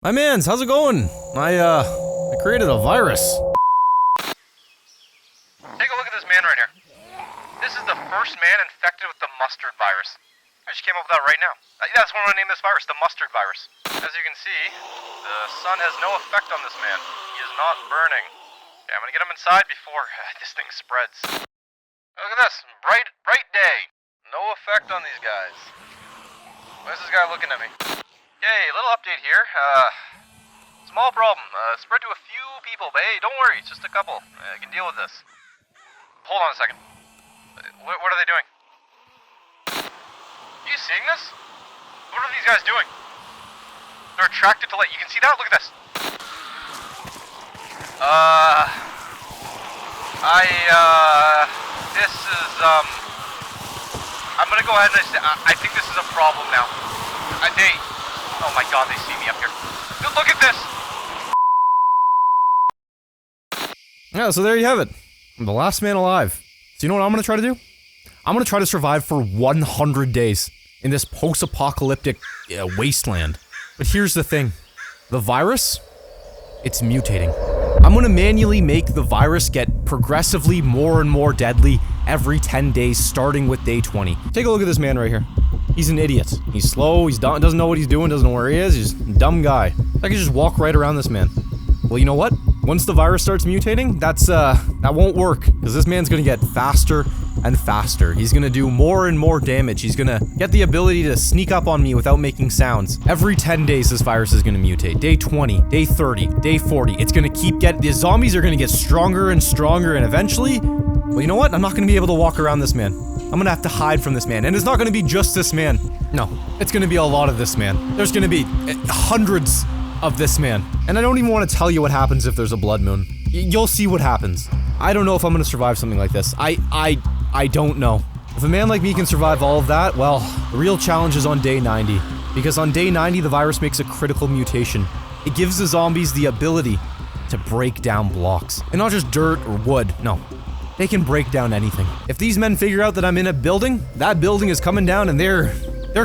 My mans, how's it going? I created a virus. Take a look at this man right here. This is the first man infected with the mustard virus. I just came up with that right now. That's what I'm gonna name this virus, the mustard virus. As you can see, the sun has no effect on this man. He is not burning. Okay, I'm gonna get him inside before this thing spreads. Look at this, bright day. No effect on these guys. Why is this guy looking at me? Okay, little update here. Small problem. Spread to a few people, but hey, don't worry, it's just a couple. I can deal with this. Hold on a second. What are they doing? Are you seeing this? What are these guys doing? They're attracted to light. You can see that? Look at this. This is, I'm gonna go ahead and say, I think this is a problem now. Oh my god, they see me up here. Look at this! Yeah, so there you have it. I'm the last man alive. So you know what I'm gonna try to do? I'm gonna try to survive for 100 days in this post-apocalyptic wasteland. But here's the thing. The virus, it's mutating. I'm gonna manually make the virus get progressively more and more deadly every 10 days, starting with day 20. Take a look at this man right here. He's an idiot. He's slow, he's dumb, doesn't know what he's doing, doesn't know where he is, he's a dumb guy. I can just walk right around this man. Well, you know what? Once the virus starts mutating, that won't work, because this man's gonna get faster and faster. He's gonna do more and more damage. He's gonna get the ability to sneak up on me without making sounds. Every 10 days, this virus is gonna mutate. Day 20, day 30, day 40. It's gonna the zombies are gonna get stronger and stronger, and eventually, well, you know what? I'm not gonna be able to walk around this man. I'm gonna have to hide from this man, and it's not gonna be just this man. No, it's gonna be a lot of this man. There's gonna be hundreds of this man. And I don't even want to tell you what happens if there's a blood moon. You'll see what happens. I don't know if I'm gonna survive something like this. I don't know. If a man like me can survive all of that, well, the real challenge is on day 90. Because on day 90, the virus makes a critical mutation. It gives the zombies the ability to break down blocks. And not just dirt or wood, no. They can break down anything. If these men figure out that I'm in a building, that building is coming down and they're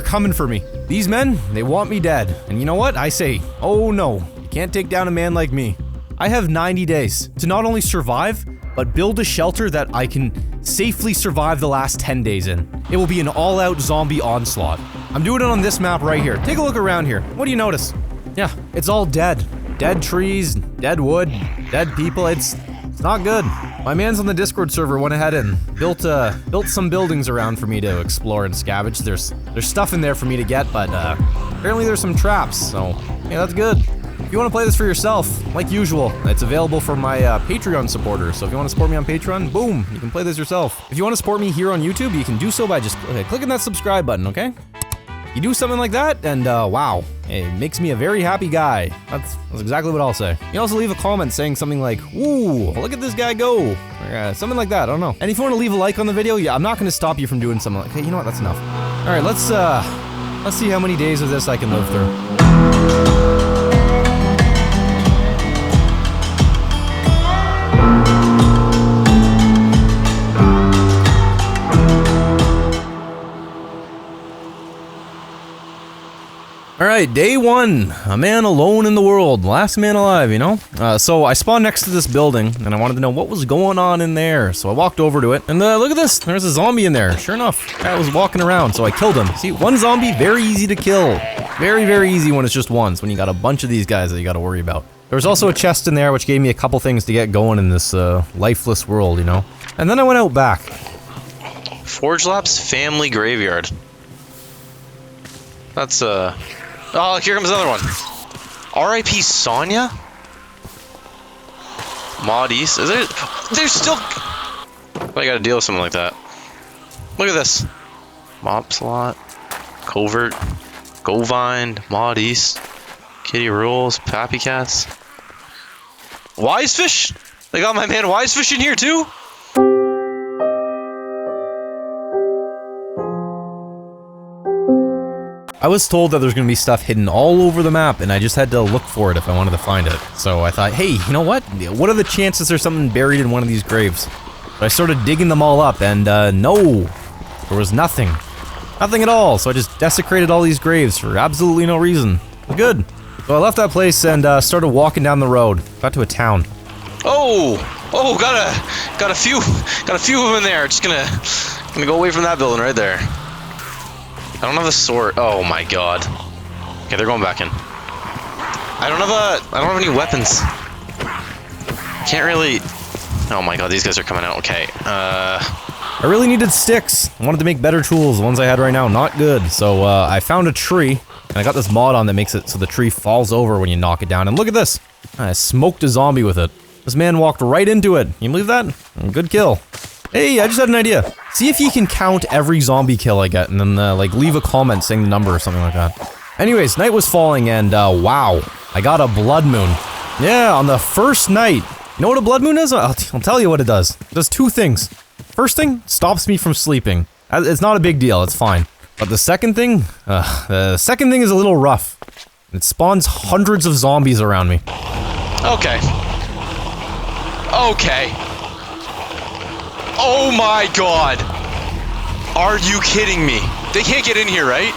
coming for me. These men, they want me dead. And you know what? I say, oh no, you can't take down a man like me. I have 90 days to not only survive, but build a shelter that I can safely survive the last 10 days in. It will be an all-out zombie onslaught. I'm doing it on this map right here. Take a look around here. What do you notice? Yeah, it's all dead. Dead trees, dead wood, dead people. It's not good. My mans on the Discord server went ahead and built some buildings around for me to explore and scavenge. There's stuff in there for me to get, but apparently there's some traps, so yeah, that's good. If you want to play this for yourself, like usual, it's available for my Patreon supporters. So if you want to support me on Patreon, boom, you can play this yourself. If you want to support me here on YouTube, you can do so by just clicking that subscribe button, okay? You do something like that, and wow, it makes me a very happy guy. That's exactly what I'll say. You can also leave a comment saying something like, ooh, look at this guy go, or something like that, I don't know. And if you want to leave a like on the video, yeah, I'm not going to stop you from doing something like, okay, you know what, that's enough. Alright, let's see how many days of this I can live through. Alright, day 1. A man alone in the world. Last man alive, you know? So I spawned next to this building, and I wanted to know what was going on in there. So I walked over to it, and look at this! There's a zombie in there. Sure enough, guy was walking around, so I killed him. See, one zombie, very easy to kill. Very, very easy when it's just one. When you got a bunch of these guys that you gotta worry about. There was also a chest in there, which gave me a couple things to get going in this lifeless world, you know? And then I went out back. Forge Labs Family Graveyard. That's oh, here comes another one. R.I.P. Sonya? Mod East? There's still... I gotta deal with something like that. Look at this. Mob Slot. Covert. Govine. Mod East. Kitty Rules. Pappy Cats. Wisefish? They got my man Wisefish in here too? I was told that there's gonna be stuff hidden all over the map, and I just had to look for it if I wanted to find it. So I thought, hey, you know what? What are the chances there's something buried in one of these graves? But I started digging them all up, and no, there was nothing. Nothing at all, so I just desecrated all these graves for absolutely no reason. Good. So I left that place and started walking down the road. Got to a town. Oh, got a few of them in there. Just gonna go away from that building right there. I don't have a sword. Oh my god. Okay, they're going back in. I don't have any weapons. Can't really. Oh my god, these guys are coming out. Okay. I really needed sticks. I wanted to make better tools. The ones I had right now, not good. So I found a tree, and I got this mod on that makes it so the tree falls over when you knock it down. And look at this. I smoked a zombie with it. This man walked right into it. Can you believe that? Good kill. Hey, I just had an idea. See if you can count every zombie kill I get, and then like leave a comment saying the number or something like that. Anyways, night was falling, and wow, I got a blood moon. Yeah, on the first night. You know what a blood moon is? I'll tell you what it does. It does two things. First thing, stops me from sleeping. It's not a big deal, it's fine. But the second thing is a little rough. It spawns hundreds of zombies around me. Okay. Okay. Oh my god. Are you kidding me? They can't get in here, right?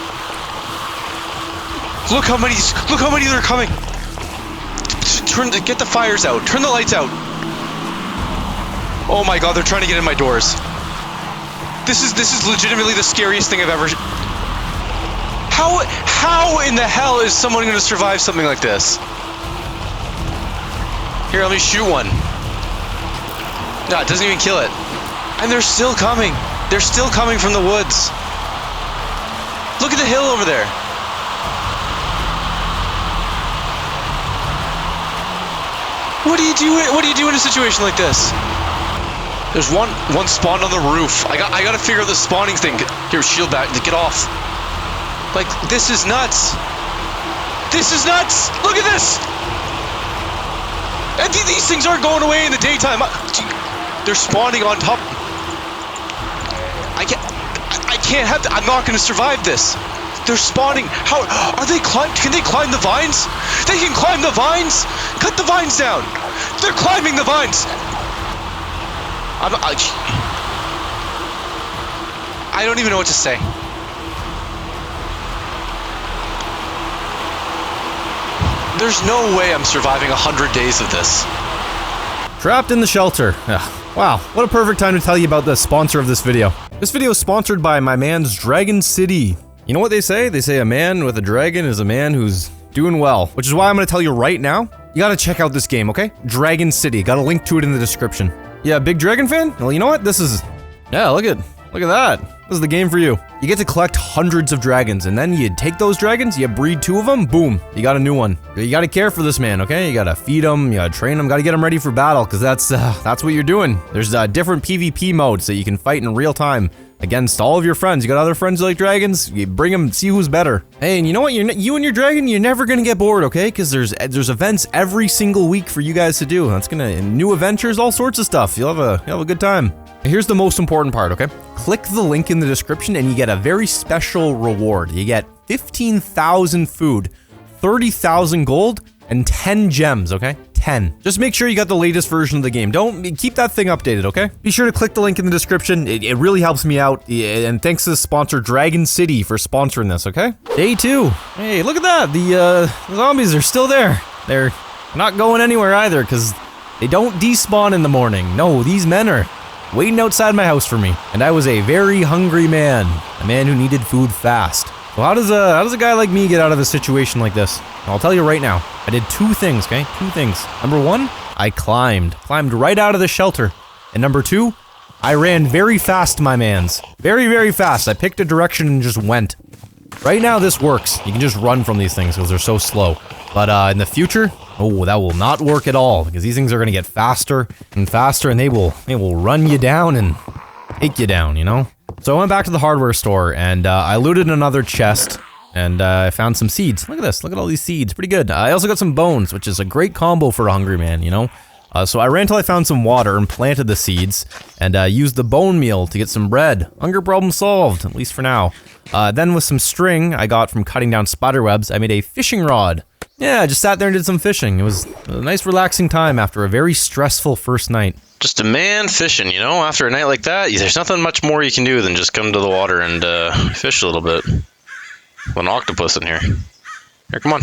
Look how many are coming. Get the fires out. Turn the lights out. Oh my god, they're trying to get in my doors. This is legitimately the scariest thing I've ever. How in the hell is someone going to survive something like this? Here, let me shoot one. No, it doesn't even kill it. And they're still coming. They're still coming from the woods. Look at the hill over there. What do you do? What do you do in a situation like this? There's one spawned on the roof. I gotta figure out the spawning thing. Here, shield back. Get off. Like, this is nuts. This is nuts. Look at this. And these things aren't going away in the daytime. They're spawning on top. I can't have. I'm not gonna survive this. They're spawning. How are they climb? Can they climb the vines? They can climb the vines. Cut the vines down. They're climbing the vines. I don't even know what to say. There's no way I'm surviving 100 days of this. Trapped in the shelter. Ugh. Wow, what a perfect time to tell you about the sponsor of this video. This video is sponsored by my man's Dragon City. You know what they say? They say a man with a dragon is a man who's doing well, which is why I'm gonna tell you right now, you gotta check out this game, okay? Dragon City, got a link to it in the description. Yeah, big dragon fan? Well, you know what? Yeah, look at that. This is the game for you. You get to collect hundreds of dragons, and then you take those dragons, you breed 2 of them, boom, you got a new one. You gotta care for this man, okay? You gotta feed him, you gotta train him, gotta get him ready for battle, because that's what you're doing. There's different PvP modes that you can fight in real time against all of your friends. You got other friends who like dragons, you bring them, see who's better. Hey, and you know what? You and your dragon, you're never gonna get bored, okay? Because there's events every single week for you guys to do. That's new adventures, all sorts of stuff. You'll have a good time. Here's the most important part, okay? Click the link in the description and you get a very special reward. You get 15,000 food, 30,000 gold, and 10 gems, okay? 10. Just make sure you got the latest version of the game. Keep that thing updated, okay? Be sure to click the link in the description. It really helps me out. And thanks to the sponsor Dragon City for sponsoring this, okay? Day 2. Hey, look at that. The zombies are still there. They're not going anywhere either because they don't despawn in the morning. No, these men are waiting outside my house for me. And I was a very hungry man. A man who needed food fast. So how does a guy like me get out of a situation like this? I'll tell you right now. I did 2 things, okay? 2 things. Number 1, I climbed right out of the shelter. And number 2, I ran very fast, my mans. Very, very fast. I picked a direction and just went. Right now, this works. You can just run from these things because they're so slow. But in the future, oh, that will not work at all because these things are gonna get faster and faster, and they will run you down and take you down, you know? So I went back to the hardware store and I looted another chest. And I found some seeds. Look at this. Look at all these seeds. Pretty good. I also got some bones, which is a great combo for a hungry man, you know? So I ran till I found some water and planted the seeds. And used the bone meal to get some bread. Hunger problem solved, at least for now. Then with some string I got from cutting down spider webs, I made a fishing rod. Yeah, I just sat there and did some fishing. It was a nice relaxing time after a very stressful first night. Just a man fishing, you know? After a night like that, there's nothing much more you can do than just come to the water and fish a little bit. An octopus in here. Here, come on.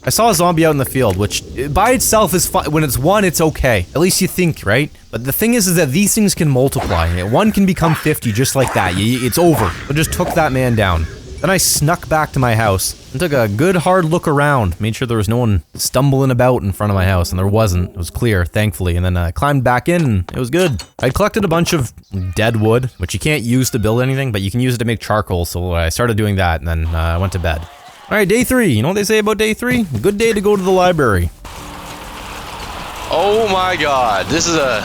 I saw a zombie out in the field, which by itself is fine. When it's one, it's okay. At least you think, right? But the thing is that these things can multiply. One can become 50 just like that. It's over. I just took that man down. Then I snuck back to my house and took a good hard look around. Made sure there was no one stumbling about in front of my house, and there wasn't. It was clear, thankfully. And then I climbed back in, and it was good. I collected a bunch of dead wood, which you can't use to build anything, but you can use it to make charcoal. So I started doing that, and then I went to bed. All right, day 3. You know what they say about day 3? Good day to go to the library. Oh my god, this is a...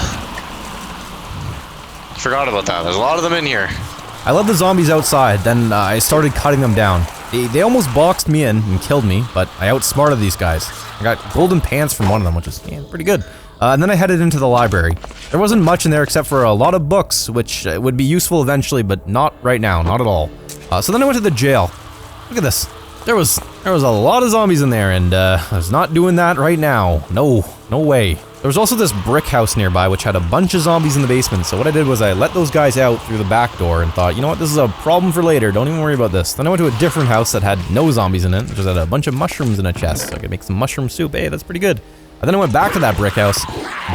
Forgot about that. There's a lot of them in here. I let the zombies outside, then I started cutting them down. They almost boxed me in and killed me, but I outsmarted these guys. I got golden pants from one of them, which is pretty good. And then I headed into the library. There wasn't much in there except for a lot of books, which would be useful eventually, but not right now, not at all. So then I went to the jail. Look at this. There was a lot of zombies in there, and I was not doing that right now. No way. There was also this brick house nearby, which had a bunch of zombies in the basement, so what I did was I let those guys out through the back door and thought, you know what, this is a problem for later, don't even worry about this. Then I went to a different house that had no zombies in it, which had a bunch of mushrooms in a chest, so I could make some mushroom soup. Hey, that's pretty good. And then I went back to that brick house,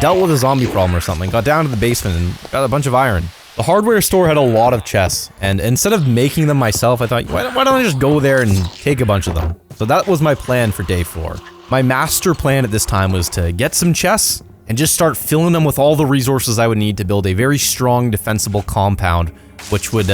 dealt with a zombie problem or something, got down to the basement and got a bunch of iron. The hardware store had a lot of chests, and instead of making them myself, I thought, why don't I just go there and take a bunch of them? So that was my plan for day 4. My master plan at this time was to get some chests, and just start filling them with all the resources I would need to build a very strong, defensible compound, which would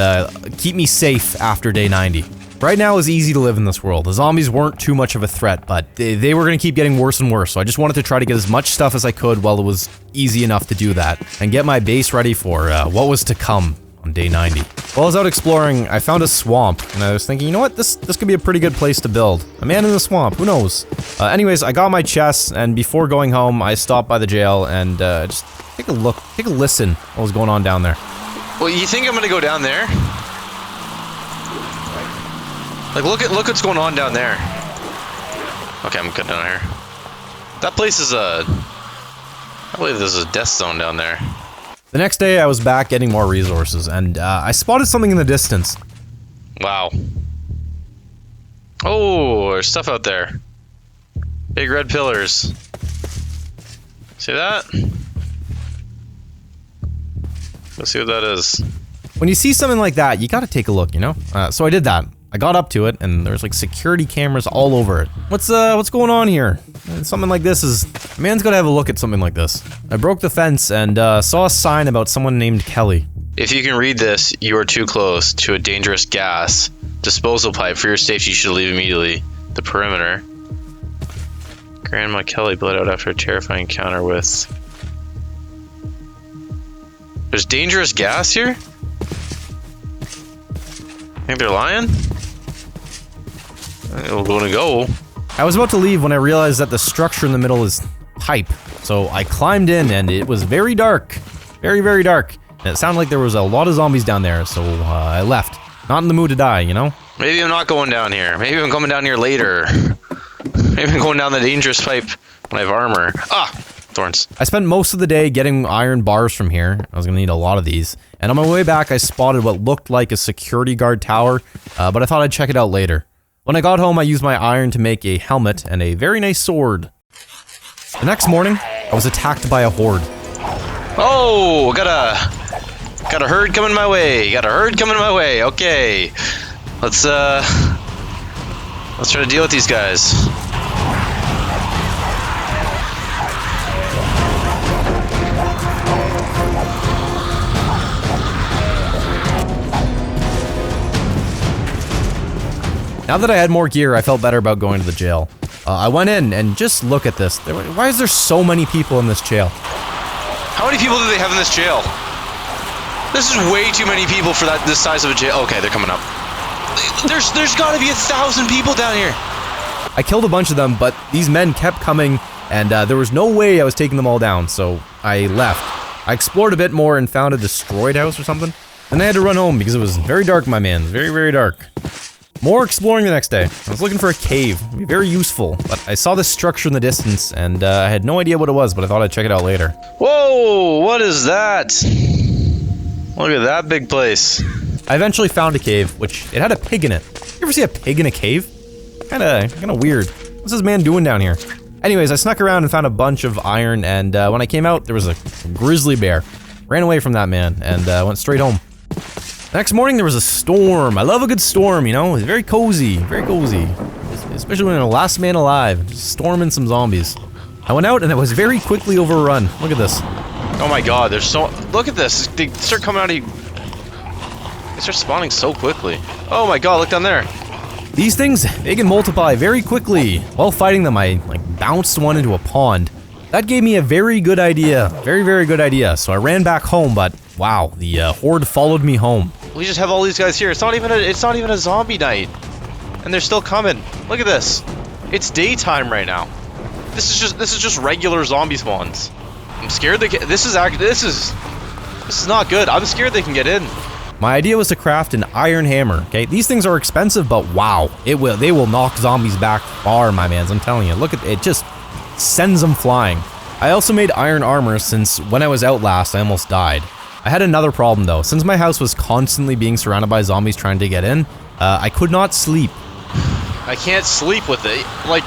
keep me safe after day 90. Right now, it was easy to live in this world. The zombies weren't too much of a threat, but they were going to keep getting worse and worse, so I just wanted to try to get as much stuff as I could while it was easy enough to do that, and get my base ready for what was to come on day 90. While I was out exploring, I found a swamp, and I was thinking, you know what, this could be a pretty good place to build. A man in the swamp, who knows? Anyways, I got my chests, and before going home, I stopped by the jail and just take a look, take a listen what was going on down there. Well, you think I'm gonna go down there? Like, look what's going on down there. Okay, I'm cutting down here. That place is I believe there's a death zone down there. The next day, I was back getting more resources, and I spotted something in the distance. Wow. Oh, there's stuff out there. Big red pillars. See that? Let's see what that is. When you see something like that, you gotta take a look, you know? So I did that. I got up to it, and there's like security cameras all over it. What's going on here? Something like this is... A man's gotta have a look at something like this. I broke the fence and saw a sign about someone named Kelly. If you can read this, you are too close to a dangerous gas disposal pipe. For your safety, you should leave immediately. The perimeter. Grandma Kelly bled out after a terrifying encounter with... There's dangerous gas here? Think they're lying? We're gonna go. I was about to leave when I realized that the structure in the middle is pipe. So I climbed in and it was very dark. Very, very dark. And it sounded like there was a lot of zombies down there, so I left. Not in the mood to die, you know? Maybe I'm not going down here. Maybe I'm coming down here later. Maybe I'm going down the dangerous pipe when I have armor. Ah! Thorns. I spent most of the day getting iron bars from here. I was gonna need a lot of these. And on my way back, I spotted what looked like a security guard tower, but I thought I'd check it out later. When I got home, I used my iron to make a helmet and a very nice sword. The next morning, I was attacked by a horde. Oh, got a herd coming my way. Got a herd coming my way. Okay, let's try to deal with these guys. Now that I had more gear, I felt better about going to the jail. I went in and just look at this. Why is there so many people in this jail? How many people do they have in this jail? This is way too many people for this size of a jail. Okay, they're coming up. There's got to be 1,000 people down here. I killed a bunch of them, but these men kept coming, and there was no way I was taking them all down, so I left. I explored a bit more and found a destroyed house or something. Then I had to run home because it was very dark, my man. Very, very dark. More exploring the next day. I was looking for a cave. It'd be very useful, but I saw this structure in the distance, and I had no idea what it was, but I thought I'd check it out later. Whoa! What is that? Look at that big place. I eventually found a cave, which it had a pig in it. You ever see a pig in a cave? Kinda weird. What's this man doing down here? Anyways, I snuck around and found a bunch of iron, and when I came out, there was a grizzly bear. Ran away from that man, and went straight home. Next morning, there was a storm. I love a good storm, you know? It's very cozy, very cozy. Especially when I'm the last man alive, just storming some zombies. I went out, and it was very quickly overrun. Look at this. Oh my god, there's so... Look at this. They start coming out of you... They start spawning so quickly. Oh my god, look down there. These things, they can multiply very quickly. While fighting them, I bounced one into a pond. That gave me a very good idea. Very, very good idea. So I ran back home, but wow, the horde followed me home. We just have all these guys here. It's not even a zombie night. And they're still coming. Look at this. It's daytime right now. This is just regular zombie spawns. I'm scared this is not good. I'm scared they can get in. My idea was to craft an iron hammer, okay? These things are expensive, but wow, they will knock zombies back far, my mans, I'm telling you. Look at it, just sends them flying. I also made iron armor since when I was out last, I almost died. I had another problem though. Since my house was constantly being surrounded by zombies trying to get in, I could not sleep. I can't sleep with it. Like,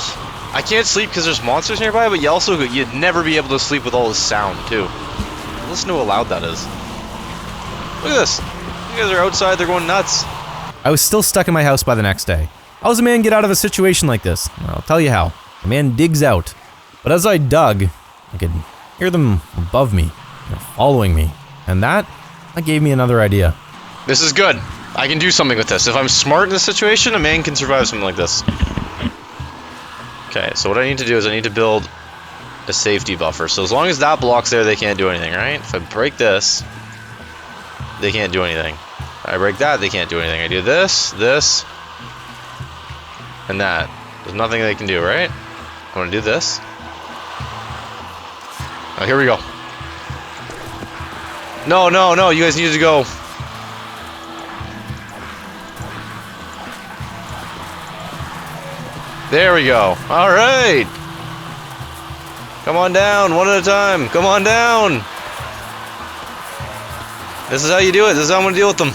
I can't sleep because there's monsters nearby, but you'd never be able to sleep with all this sound too. Listen to how loud that is. Look at this. You guys are outside, they're going nuts. I was still stuck in my house by the next day. How does a man get out of a situation like this? I'll tell you how. A man digs out. But as I dug, I could hear them above me, following me. And that gave me another idea. This is good. I can do something with this. If I'm smart in this situation, a man can survive something like this. Okay, so what I need to do is I need to build a safety buffer. So as long as that block's there, they can't do anything, right? If I break this, they can't do anything. I break that, they can't do anything. I do this, this, and that. There's nothing they can do, right? I'm gonna do this. Oh, here we go. No, no, no, you guys need to go. There we go. Alright. Come on down, one at a time. Come on down. This is how you do it. This is how I'm gonna deal with them.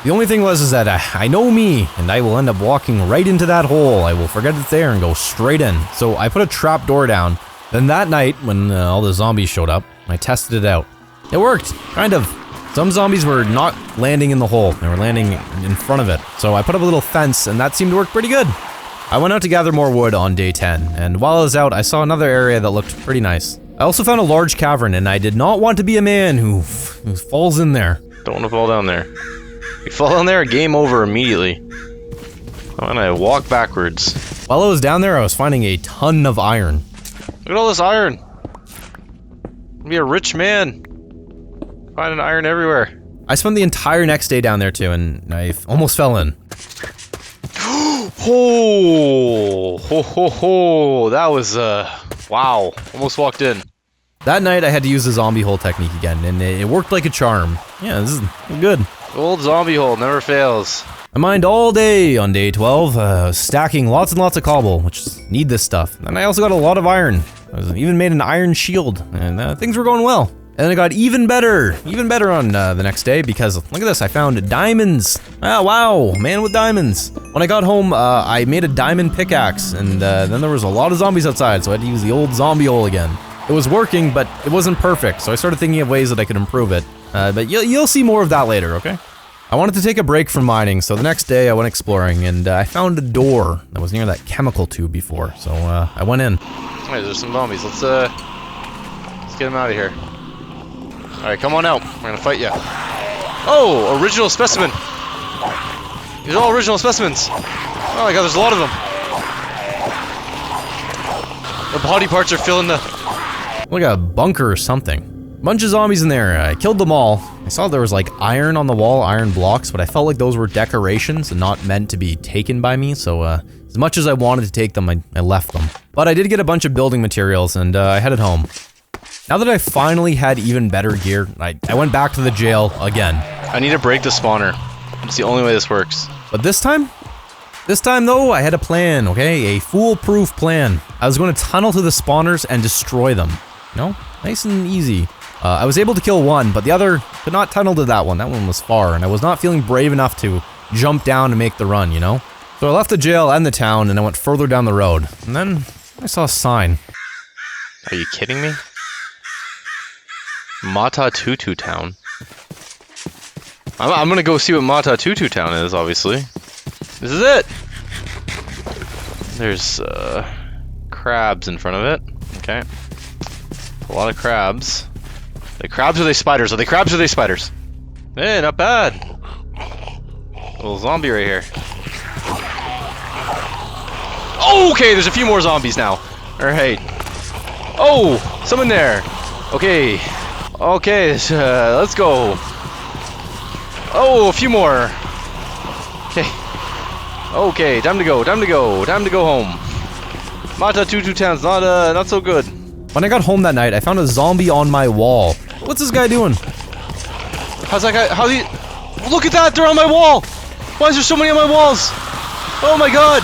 The only thing was that I know me, and I will end up walking right into that hole. I will forget it's there and go straight in. So I put a trap door down. Then that night, when all the zombies showed up, I tested it out. It worked, kind of. Some zombies were not landing in the hole. They were landing in front of it. So I put up a little fence, and that seemed to work pretty good. I went out to gather more wood on day 10, and while I was out, I saw another area that looked pretty nice. I also found a large cavern, and I did not want to be a man who falls in there. Don't want to fall down there. You fall down there, game over immediately. Oh, and I walk backwards. While I was down there, I was finding a ton of iron. Look at all this iron. I'm be a rich man. Finding iron everywhere. I spent the entire next day down there too, and I almost fell in. Oh, ho, ho, ho. That was, wow. Almost walked in. That night, I had to use the zombie hole technique again, and it worked like a charm. Yeah, this is good. Old zombie hole never fails. I mined all day on day 12, stacking lots and lots of cobble, which need this stuff. And I also got a lot of iron. I even made an iron shield, and things were going well. And then it got even better on the next day, because look at this, I found diamonds. Ah, wow, man with diamonds. When I got home, I made a diamond pickaxe, and then there was a lot of zombies outside, so I had to use the old zombie hole again. It was working, but it wasn't perfect, so I started thinking of ways that I could improve it. But you'll see more of that later, okay? I wanted to take a break from mining, so the next day I went exploring, and I found a door that was near that chemical tube before, so I went in. Hey, there's some zombies. Let's get them out of here. Alright, come on out. We're gonna fight ya. Oh, original specimen. These are all original specimens. Oh my god, there's a lot of them. The body parts are filling the... Like a bunker or something. Bunch of zombies in there. I killed them all. I saw there was like iron on the wall, iron blocks, but I felt like those were decorations and not meant to be taken by me, so as much as I wanted to take them, I left them. But I did get a bunch of building materials, and I headed home. Now that I finally had even better gear, I went back to the jail again. I need to break the spawner. It's the only way this works. But this time though, I had a plan, okay? A foolproof plan. I was going to tunnel to the spawners and destroy them. You know? Nice and easy. I was able to kill one, but the other could not tunnel to that one. That one was far, and I was not feeling brave enough to jump down and make the run, you know? So So I left the jail and the town, and I went further down the road. And then I saw a sign. Are you kidding me? Mata Tutu Town. I'm gonna go see what Mata Tutu Town is, obviously. This is it! There's, crabs in front of it. Okay. A lot of crabs. Are they crabs or are they spiders? Are they crabs or are they spiders? Hey, not bad. Little zombie right here. Okay, there's a few more zombies now. Alright. Oh, someone there. Okay. Okay, let's go. Oh, a few more. Okay. Okay, time to go, time to go, time to go home. Mata Tutu Town's not so good. When I got home that night, I found a zombie on my wall. What's this guy doing? How's that guy, how's he? Look at that, they're on my wall! Why is there so many on my walls? Oh my god!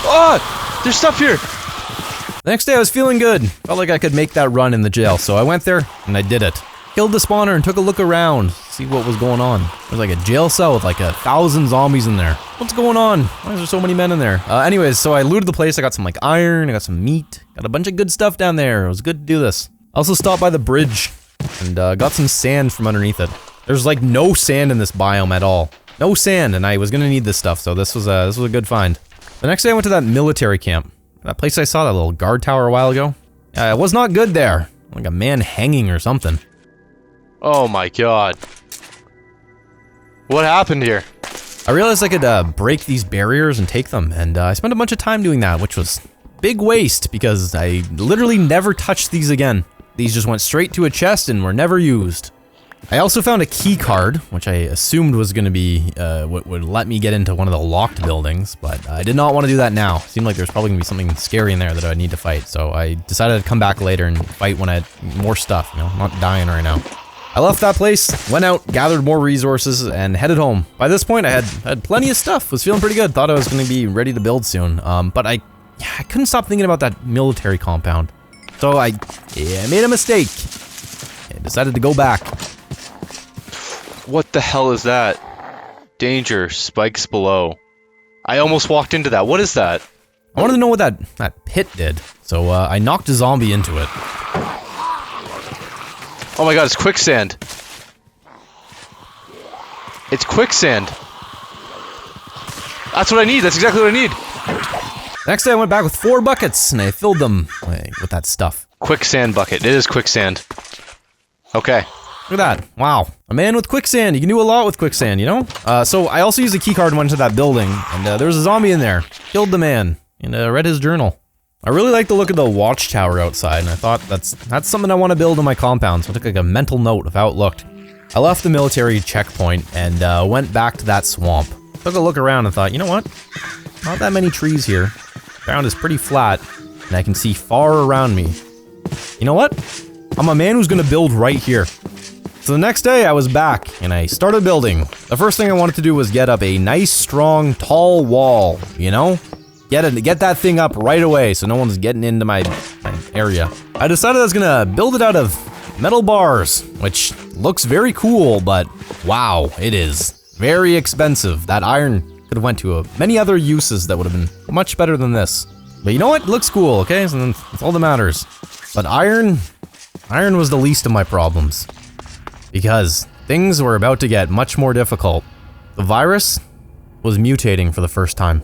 Oh, there's stuff here! The next day I was feeling good. Felt like I could make that run in the jail, so I went there, and I did it. Killed the spawner and took a look around, see what was going on. There's like a jail cell with like 1,000 zombies in there. What's going on? Why is there so many men in there? Anyways, so I looted the place, I got some like iron, I got some meat, got a bunch of good stuff down there. It was good to do this. I also stopped by the bridge, and got some sand from underneath it. There's like no sand in this biome at all. No sand, and I was gonna need this stuff, so this was a good find. The next day I went to that military camp. That place I saw, that little guard tower a while ago. It was not good there. Like a man hanging or something. Oh my god. What happened here? I realized I could break these barriers and take them, and I spent a bunch of time doing that, which was big waste because I literally never touched these again. These just went straight to a chest and were never used. I also found a key card, which I assumed was going to be what would let me get into one of the locked buildings, but I did not want to do that now. Seemed like there's probably going to be something scary in there that I need to fight, so I decided to come back later and fight when I had more stuff, you know, I'm not dying right now. I left that place, went out, gathered more resources, and headed home. By this point, I had plenty of stuff, was feeling pretty good, thought I was going to be ready to build soon, but I couldn't stop thinking about that military compound. So I made a mistake. I decided to go back. What the hell is that? Danger, spikes below. I almost walked into that. What is that? I wanted to know what that pit did, so I knocked a zombie into it. Oh my god, it's quicksand. It's quicksand. That's what I need. That's exactly what I need. Next day I went back with 4 buckets and I filled them with that stuff. Quicksand bucket. It is quicksand. Okay. Look at that. Wow. A man with quicksand. You can do a lot with quicksand, you know? So I also used a keycard and went to that building, and there was a zombie in there. Killed the man, and read his journal. I really like the look of the watchtower outside, and I thought that's something I want to build in my compound, so I took like a mental note of how it looked. I left the military checkpoint and went back to that swamp. Took a look around and thought, you know what? Not that many trees here. Ground is pretty flat, and I can see far around me. You know what? I'm a man who's gonna build right here. So the next day I was back, and I started building. The first thing I wanted to do was get up a nice, strong, tall wall, you know? Get that thing up right away so no one's getting into my area. I decided I was gonna build it out of metal bars, which looks very cool, but wow, it is very expensive. That iron could have went to many other uses that would have been much better than this. But you know what? It looks cool, okay? So that's all that matters. But iron was the least of my problems. Because things were about to get much more difficult. The virus was mutating for the first time.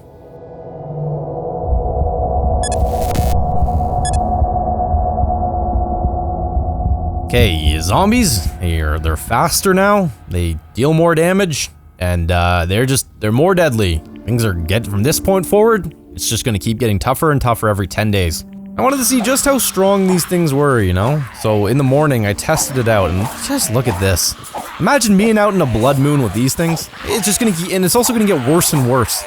Okay, zombies, they're faster now, they deal more damage, and they're more deadly. Things are from this point forward, it's just gonna keep getting tougher and tougher every 10 days. I wanted to see just how strong these things were, you know? So in the morning, I tested it out, and just look at this. Imagine being out in a blood moon with these things. It's just gonna keep, and it's also gonna get worse and worse.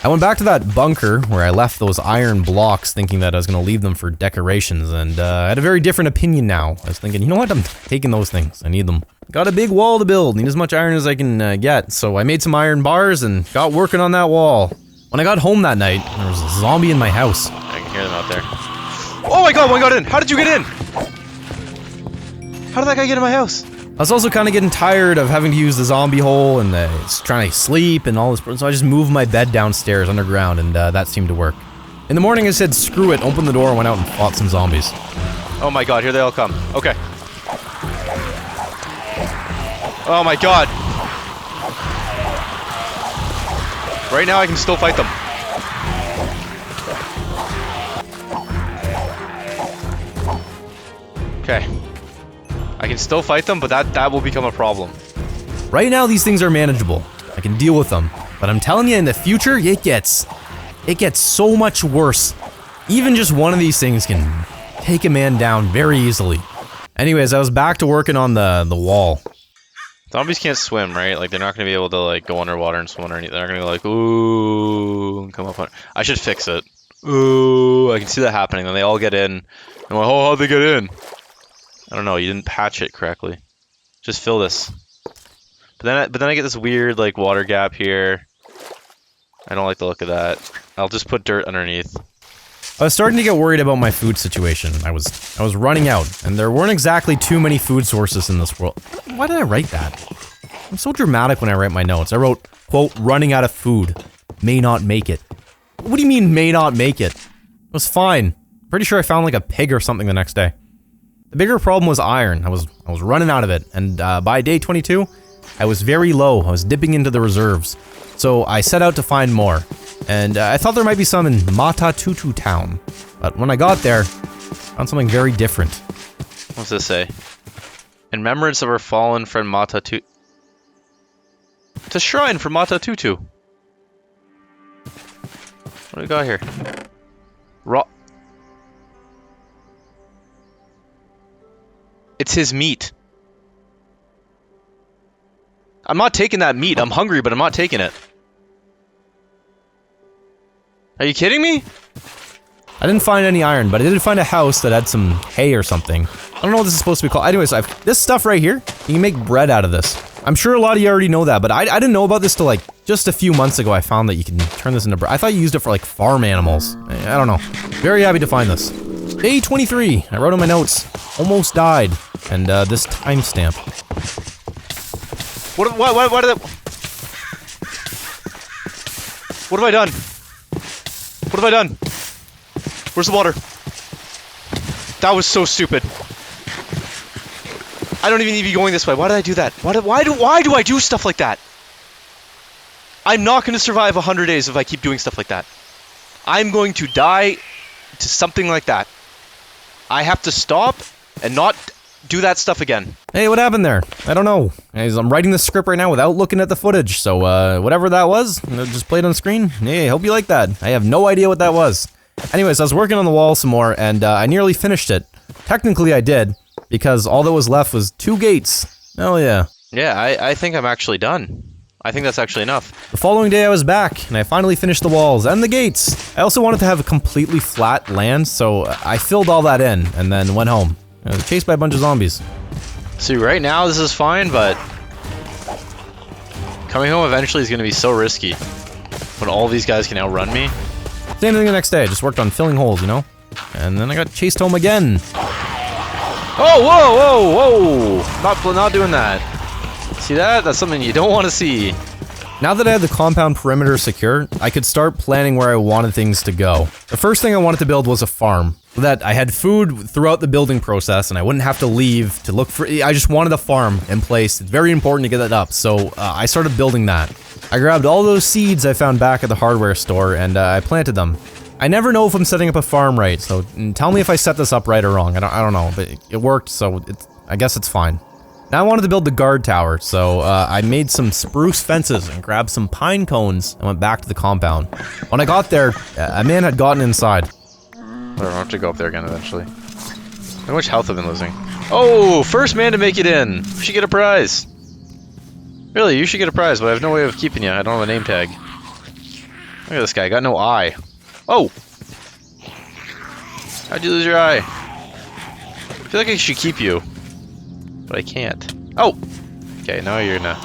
I went back to that bunker where I left those iron blocks thinking that I was gonna leave them for decorations, and I had a very different opinion now. I was thinking, you know what, I'm taking those things, I need them. Got a big wall to build, need as much iron as I can get, so I made some iron bars and got working on that wall. When I got home that night, there was a zombie in my house. I can hear them out there. Oh my god, one got in! How did you get in? How did that guy get in my house? I was also kind of getting tired of having to use the zombie hole and trying to sleep and all this, so I just moved my bed downstairs underground, and that seemed to work. In the morning I said screw it, opened the door, and went out and fought some zombies. Oh my god, here they all come. Okay. Oh my god. Right now I can still fight them. Okay. I can still fight them, but that will become a problem. Right now these things are manageable. I can deal with them. But I'm telling you, in the future, it gets so much worse. Even just one of these things can take a man down very easily. Anyways, I was back to working on the wall. Zombies can't swim, right? Like, they're not going to be able to, like, go underwater and swim underneath. They're not going to go like, ooh, and come up on. I should fix it. Ooh, I can see that happening. Then they all get in. I'm like, oh, how'd they get in? I don't know, you didn't patch it correctly. Just fill this. But then I get this weird, like, water gap here. I don't like the look of that. I'll just put dirt underneath. I was starting to get worried about my food situation. I was running out, and there weren't exactly too many food sources in this world. Why did I write that? I'm so dramatic when I write my notes. I wrote, quote, running out of food. May not make it. What do you mean, may not make it? It was fine. Pretty sure I found like a pig or something the next day. The bigger problem was iron. I was running out of it, and by day 22, I was very low. I was dipping into the reserves. So I set out to find more, and I thought there might be some in Mata Tutu town. But when I got there, I found something very different. What's this say? In remembrance of our fallen friend Mata Tutu. It's a shrine for Mata Tutu. What do we got here? It's his meat. I'm not taking that meat. I'm hungry, but I'm not taking it. Are you kidding me? I didn't find any iron, but I did find a house that had some hay or something. I don't know what this is supposed to be called. Anyways, this stuff right here, you can make bread out of this. I'm sure a lot of you already know that, but I didn't know about this till like just a few months ago. I found that you can turn this into bread. I thought you used it for like farm animals. I don't know. Very happy to find this. Day 23. I wrote in my notes. Almost died. And this timestamp. What did I... What have I done? What have I done? Where's the water? That was so stupid. I don't even need to be going this way. Why did I do that? Why do I do stuff like that? I'm not going to survive 100 days if I keep doing stuff like that. I'm going to die to something like that. I have to stop and not do that stuff again. Hey, what happened there? I don't know. I'm writing the script right now without looking at the footage, so whatever that was, just played on screen. Hey, hope you like that. I have no idea what that was. Anyways, I was working on the wall some more, and I nearly finished it. Technically, I did, because all that was left was 2 gates. Hell yeah. Yeah, I think I'm actually done. I think that's actually enough. The following day I was back, and I finally finished the walls and the gates. I also wanted to have a completely flat land, so I filled all that in, and then went home. I was chased by a bunch of zombies. See, right now this is fine, but coming home eventually is going to be so risky. When all these guys can outrun me. Same thing the next day, I just worked on filling holes, you know? And then I got chased home again. Oh, whoa! Not doing that. See that? That's something you don't want to see. Now that I had the compound perimeter secure, I could start planning where I wanted things to go. The first thing I wanted to build was a farm, so that I had food throughout the building process and I wouldn't have to leave to look for- I just wanted a farm in place. It's very important to get that up, so I started building that. I grabbed all those seeds I found back at the hardware store and I planted them. I never know if I'm setting up a farm right, so tell me if I set this up right or wrong. I don't know, but it worked, so I guess it's fine. Now I wanted to build the guard tower, so I made some spruce fences and grabbed some pine cones and went back to the compound. When I got there, a man had gotten inside. I'll have to go up there again eventually. How much health I've been losing. Oh, first man to make it in. You should get a prize. Really, you should get a prize, but I have no way of keeping you. I don't have a name tag. Look at this guy, got no eye. Oh! How'd you lose your eye? I feel like I should keep you. But I can't. Oh! Okay, now you're gonna...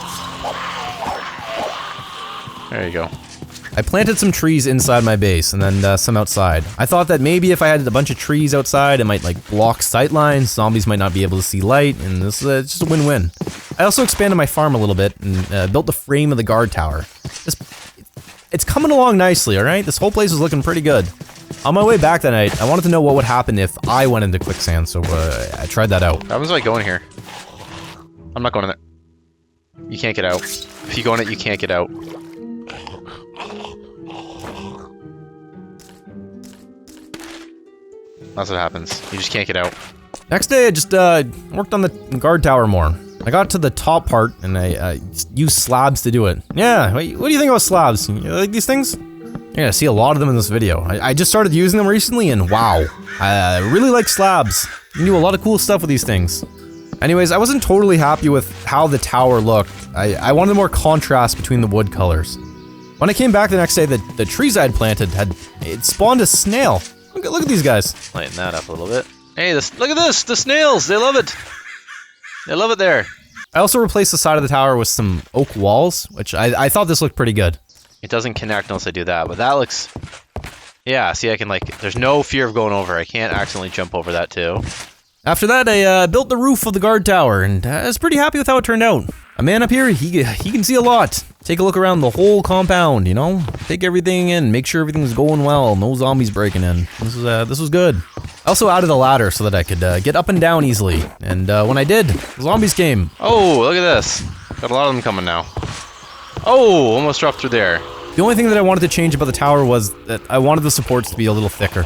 There you go. I planted some trees inside my base and then some outside. I thought that maybe if I had a bunch of trees outside, it might like block sight lines, zombies might not be able to see light, and this is just a win-win. I also expanded my farm a little bit and built the frame of the guard tower. It's coming along nicely, alright? This whole place is looking pretty good. On my way back that night, I wanted to know what would happen if I went into quicksand, so I tried that out. What happens if I go in here? I'm not going in there. You can't get out. If you go in it, you can't get out. That's what happens. You just can't get out. Next day, I just worked on the guard tower more. I got to the top part, and I used slabs to do it. Yeah, what do you think about slabs? You like these things? You're gonna see a lot of them in this video. I just started using them recently, and wow. I really like slabs. You can do a lot of cool stuff with these things. Anyways, I wasn't totally happy with how the tower looked. I wanted more contrast between the wood colors. When I came back the next day, the trees I had planted it spawned a snail. Look at these guys. Lighten that up a little bit. Hey, look at this! The snails! They love it! They love it there. I also replaced the side of the tower with some oak walls, which I thought this looked pretty good. It doesn't connect unless I do that, but that looks... Yeah, see, I can like... There's no fear of going over. I can't accidentally jump over that too. After that, I built the roof of the guard tower, and I was pretty happy with how it turned out. A man up here, he can see a lot. Take a look around the whole compound, you know? Take everything in, make sure everything's going well, no zombies breaking in. This was good. I also added a ladder so that I could get up and down easily, and when I did, zombies came. Oh, look at this. Got a lot of them coming now. Oh, almost dropped through there. The only thing that I wanted to change about the tower was that I wanted the supports to be a little thicker.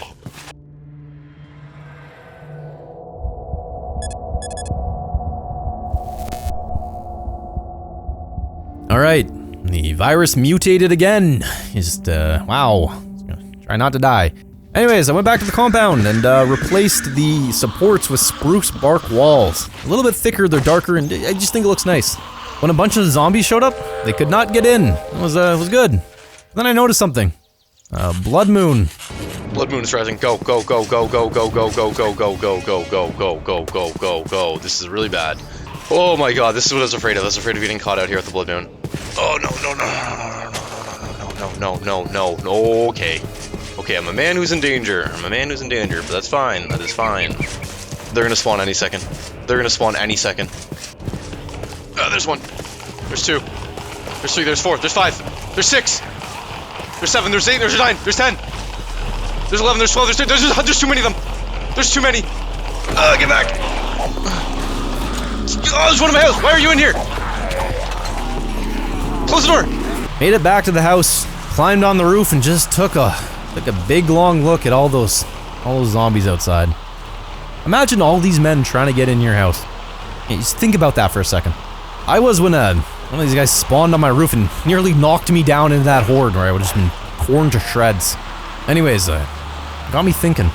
Alright, the virus mutated again. Just, wow. Try not to die. Anyways, I went back to the compound and replaced the supports with spruce bark walls. A little bit thicker, they're darker, and I just think it looks nice. When a bunch of zombies showed up, they could not get in. It was good. Then I noticed something. Blood moon. Blood moon is rising. Go, go, go, go, go, go, go, go, go, go, go, go, go, go, go, go, go, go. This is really bad. Oh my god, this is what I was afraid of. I was afraid of getting caught out here with the blood moon. Oh no, no, no, no, no, no, no, no, no, no, okay. Okay, I'm a man who's in danger. I'm a man who's in danger, but that's fine. That is fine. They're gonna spawn any second. They're gonna spawn any second. There's one. There's two. There's three. There's four. There's five. There's six. There's seven. There's eight. There's nine. There's 10. There's 11. There's 12. There's too many of them. There's too many. Get back. Oh, there's one in my house. Why are you in here? Close the door. Made it back to the house, climbed on the roof, and just took a big long look at all those zombies outside. Imagine all these men trying to get in your house. Yeah, just think about that for a second. I was when one of these guys spawned on my roof and nearly knocked me down into that horde where I would have just been torn to shreds. Anyways, got me thinking.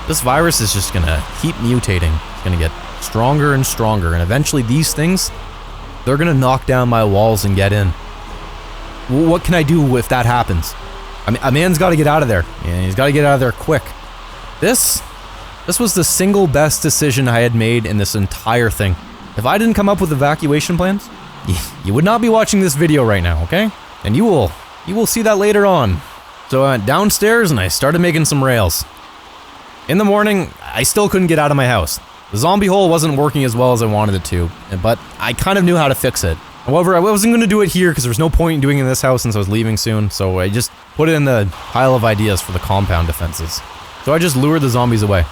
This virus is just gonna keep mutating. It's gonna get stronger and stronger, and eventually these things, they're gonna knock down my walls and get in. What can I do if that happens? I mean, a man's gotta get out of there. Yeah, he's gotta get out of there quick. This was the single best decision I had made in this entire thing. If I didn't come up with evacuation plans, you would not be watching this video right now, okay? And you will see that later on. So I went downstairs and I started making some rails. In the morning, I still couldn't get out of my house. The zombie hole wasn't working as well as I wanted it to, but I kind of knew how to fix it. However, I wasn't going to do it here because there was no point in doing it in this house since I was leaving soon, so I just put it in the pile of ideas for the compound defenses. So I just lured the zombies away.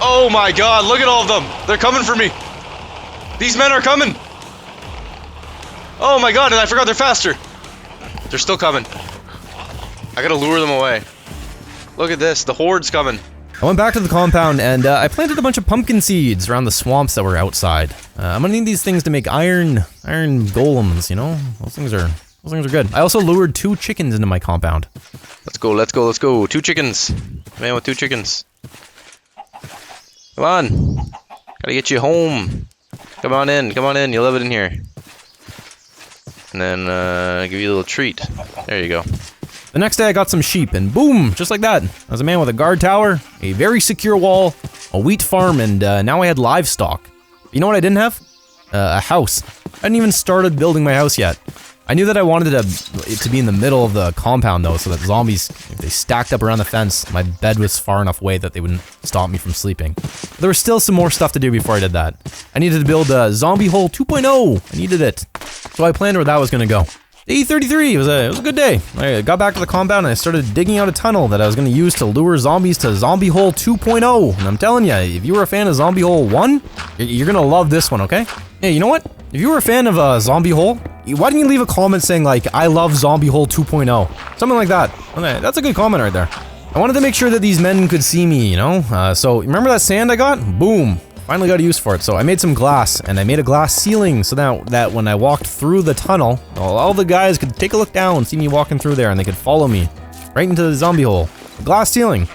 Oh my god, look at all of them! They're coming for me! These men are coming! Oh my god, and I forgot they're faster! They're still coming. I gotta lure them away. Look at this, the horde's coming. I went back to the compound and I planted a bunch of pumpkin seeds around the swamps that were outside. I'm gonna need these things to make iron golems, you know? Those things are good. I also lured 2 chickens into my compound. Let's go, let's go, let's go. 2 chickens. Man with 2 chickens. Come on. Gotta get you home. Come on in, you love it in here. And then, give you a little treat. There you go. The next day I got some sheep, and boom, just like that. I was a man with a guard tower, a very secure wall, a wheat farm, and now I had livestock. You know what I didn't have? A house. I hadn't even started building my house yet. I knew that I wanted it to be in the middle of the compound though, so that zombies, if they stacked up around the fence, my bed was far enough away that they wouldn't stop me from sleeping. But there was still some more stuff to do before I did that. I needed to build a zombie hole 2.0. I needed it. So I planned where that was gonna go. Day 33, it was a good day. I got back to the compound and I started digging out a tunnel that I was gonna use to lure zombies to Zombie Hole 2.0. And I'm telling you, if you were a fan of Zombie Hole 1, you're gonna love this one, okay? Hey, you know what? If you were a fan of Zombie Hole, why didn't you leave a comment saying like, I love Zombie Hole 2.0? Something like that. Okay, that's a good comment right there. I wanted to make sure that these men could see me, you know? So remember that sand I got? Boom. Finally got a use for it. So I made some glass, and I made a glass ceiling so that when I walked through the tunnel, all the guys could take a look down, see me walking through there, and they could follow me right into the zombie hole. Glass ceiling.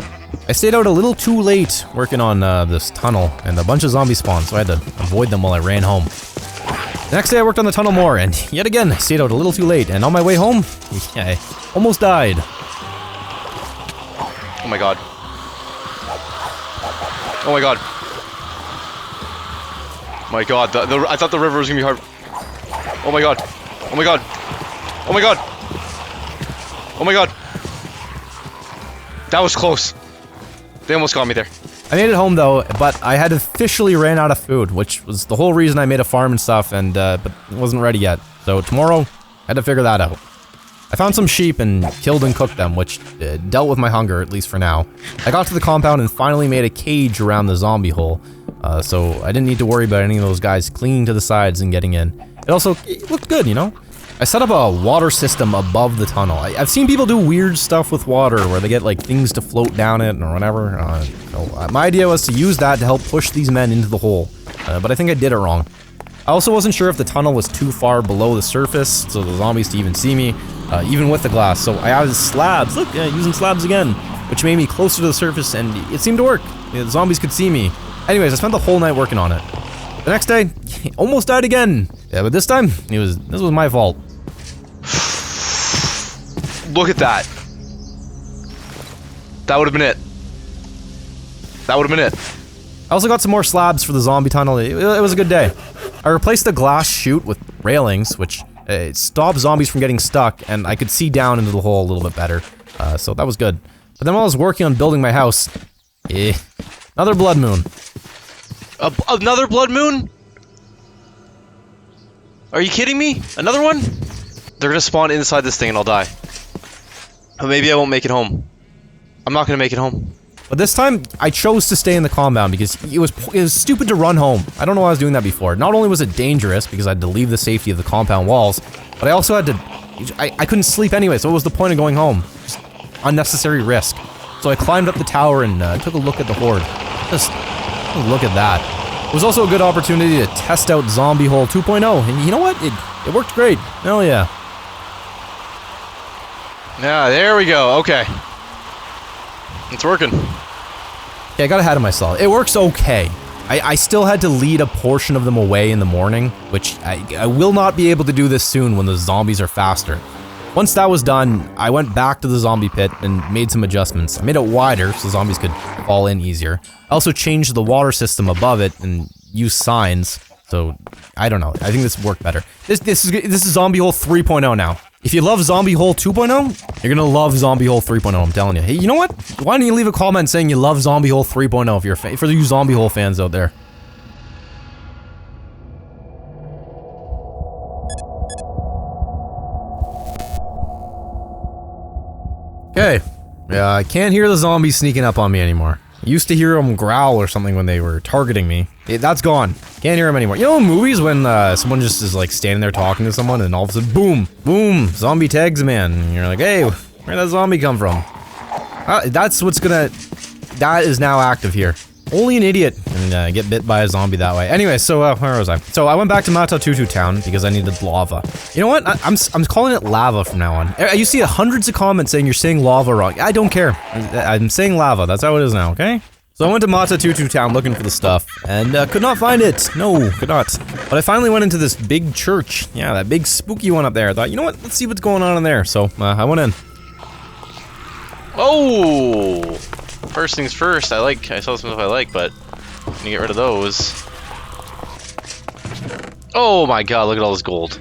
I stayed out a little too late working on this tunnel, and a bunch of zombies spawned, so I had to avoid them while I ran home. The next day I worked on the tunnel more, and yet again, I stayed out a little too late, and on my way home, I almost died. Oh my god. Oh my god. My god, I thought the river was gonna be hard. Oh my god. Oh my god. Oh my god. Oh my god. That was close. They almost got me there. I made it home though, but I had officially ran out of food, which was the whole reason I made a farm and stuff, and but it wasn't ready yet. So tomorrow, I had to figure that out. I found some sheep and killed and cooked them, which dealt with my hunger, at least for now. I got to the compound and finally made a cage around the zombie hole. So I didn't need to worry about any of those guys clinging to the sides and getting in. It looked good, you know? I set up a water system above the tunnel. I've seen people do weird stuff with water where they get like things to float down it or whatever. My idea was to use that to help push these men into the hole, but I think I did it wrong. I also wasn't sure if the tunnel was too far below the surface so the zombies to even see me, even with the glass. So I added slabs, look, using slabs again, which made me closer to the surface and it seemed to work. The zombies could see me. Anyways, I spent the whole night working on it. The next day, almost died again. Yeah, but this time, this was my fault. Look at that. That would have been it. That would have been it. I also got some more slabs for the zombie tunnel. It was a good day. I replaced the glass chute with railings, which stopped zombies from getting stuck, and I could see down into the hole a little bit better. So that was good. But then while I was working on building my house, another blood moon. Another blood moon? Are you kidding me? Another one? They're gonna spawn inside this thing and I'll die. But maybe I won't make it home. I'm not gonna make it home. But this time, I chose to stay in the compound because it was stupid to run home. I don't know why I was doing that before. Not only was it dangerous because I had to leave the safety of the compound walls, but I also had to... I couldn't sleep anyway, so what was the point of going home? Just unnecessary risk. So I climbed up the tower and took a look at the horde. Just look at that. It was also a good opportunity to test out Zombie Hole 2.0, and you know what? It worked great. Hell yeah. Yeah, there we go. Okay. It's working. Yeah, I got ahead of myself. It works okay. I still had to lead a portion of them away in the morning, which I will not be able to do this soon when the zombies are faster. Once that was done, I went back to the zombie pit and made some adjustments. I made it wider so zombies could fall in easier. I also changed the water system above it and used signs. So, I don't know. I think this worked better. This is Zombie Hole 3.0 now. If you love Zombie Hole 2.0, you're gonna love Zombie Hole 3.0, I'm telling you. Hey, you know what? Why don't you leave a comment saying you love Zombie Hole 3.0 if you're for you Zombie Hole fans out there. Okay. Yeah, I can't hear the zombies sneaking up on me anymore. I used to hear them growl or something when they were targeting me. That's gone. Can't hear them anymore. You know in movies when someone just is like standing there talking to someone and all of a sudden, boom, boom, zombie tags a man. And you're like, hey, where'd that zombie come from? That's what's gonna... That is now active here. Only an idiot can get bit by a zombie that way. Anyway, so where was I? So I went back to Matatutu town because I needed lava. You know what? I'm calling it lava from now on. You see hundreds of comments saying you're saying lava wrong. I don't care. I'm saying lava. That's how it is now, okay? So I went to Matatutu town looking for the stuff, and could not find it. No, could not. But I finally went into this big church. Yeah, that big spooky one up there. I thought, you know what? Let's see what's going on in there. So I went in. Oh! First things first, I saw some stuff I like, but I'm gonna get rid of those. Oh my god, look at all this gold.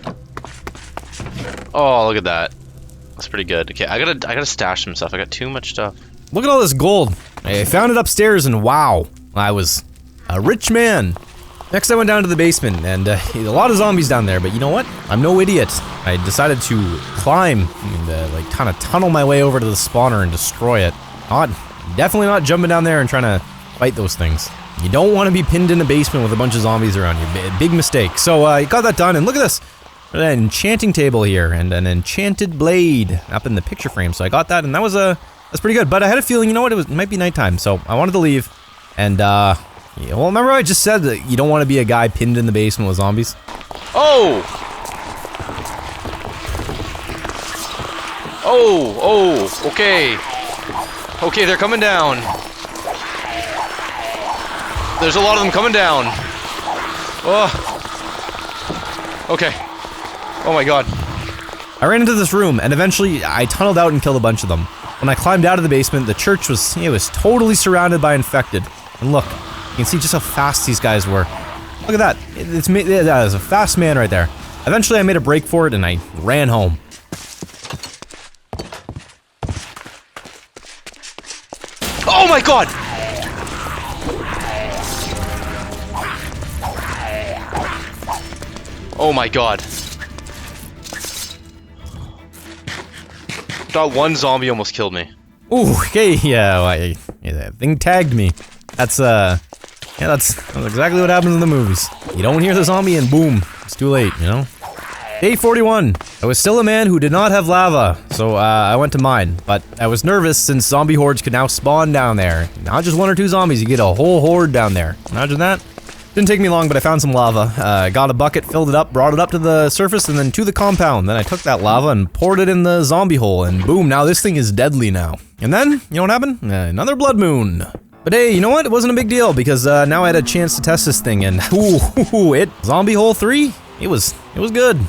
Oh, look at that. That's pretty good. Okay, I gotta stash some stuff. I got too much stuff. Look at all this gold. I found it upstairs and wow, I was a rich man. Next I went down to the basement and a lot of zombies down there, but you know what? I'm no idiot. I decided to climb and like kind of tunnel my way over to the spawner and destroy it. Definitely not jumping down there and trying to fight those things. You don't want to be pinned in a basement with a bunch of zombies around you. Big mistake. So I got that done and look at this. An enchanting table here and an enchanted blade up in the picture frame. So I got that and that's pretty good. But I had a feeling, you know what, it might be nighttime. So I wanted to leave and yeah, well, remember I just said that you don't want to be a guy pinned in the basement with zombies? Oh! Oh, okay. Okay, they're coming down. There's a lot of them coming down. Oh. Okay. Oh my god. I ran into this room and eventually I tunneled out and killed a bunch of them. When I climbed out of the basement, the church was totally surrounded by infected. And look, you can see just how fast these guys were. Look at that. That is a fast man right there. Eventually I made a break for it and I ran home. Oh my god! Oh my god. That one zombie almost killed me. Ooh, okay, yeah, that thing tagged me. That's exactly what happens in the movies. You don't hear the zombie and boom, it's too late, you know? Day 41. I was still a man who did not have lava, so I went to mine. But I was nervous since zombie hordes could now spawn down there. Not just 1 or 2 zombies, you get a whole horde down there. Imagine that. Didn't take me long, but I found some lava. Got a bucket, filled it up, brought it up to the surface, and then to the compound. Then I took that lava and poured it in the zombie hole, and boom, now this thing is deadly now. And then, you know what happened? Another blood moon. But hey, you know what? It wasn't a big deal, because now I had a chance to test this thing, and Zombie Hole 3? It was good.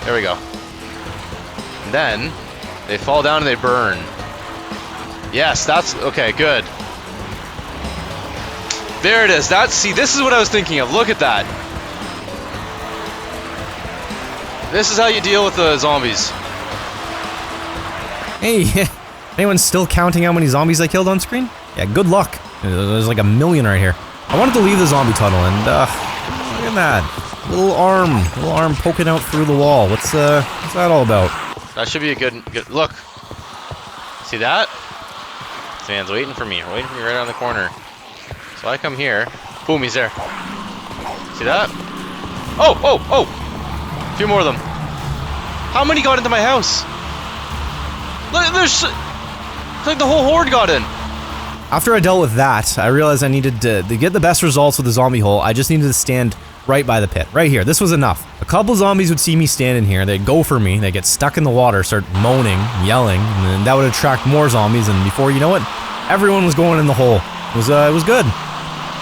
There we go. Then, they fall down and they burn. Yes, that's, okay, good. There it is. See, this is what I was thinking of. Look at that. This is how you deal with the zombies. Hey, anyone still counting how many zombies I killed on screen? Yeah, good luck. There's like 1 million right here. I wanted to leave the zombie tunnel and, look at that. Little arm poking out through the wall. What's that all about? That should be a good look. See that? This man's waiting for me right around the corner. So I come here. Boom, he's there. See that? Oh! A few more of them. How many got into my house? Look, there's like the whole horde got in. After I dealt with that, I realized I needed to get the best results with the zombie hole. I just needed to stand right by the pit. Right here. This was enough. A couple zombies would see me standing here. They'd go for me. They'd get stuck in the water, start moaning, yelling, and then that would attract more zombies, and before you know it, everyone was going in the hole. It was good.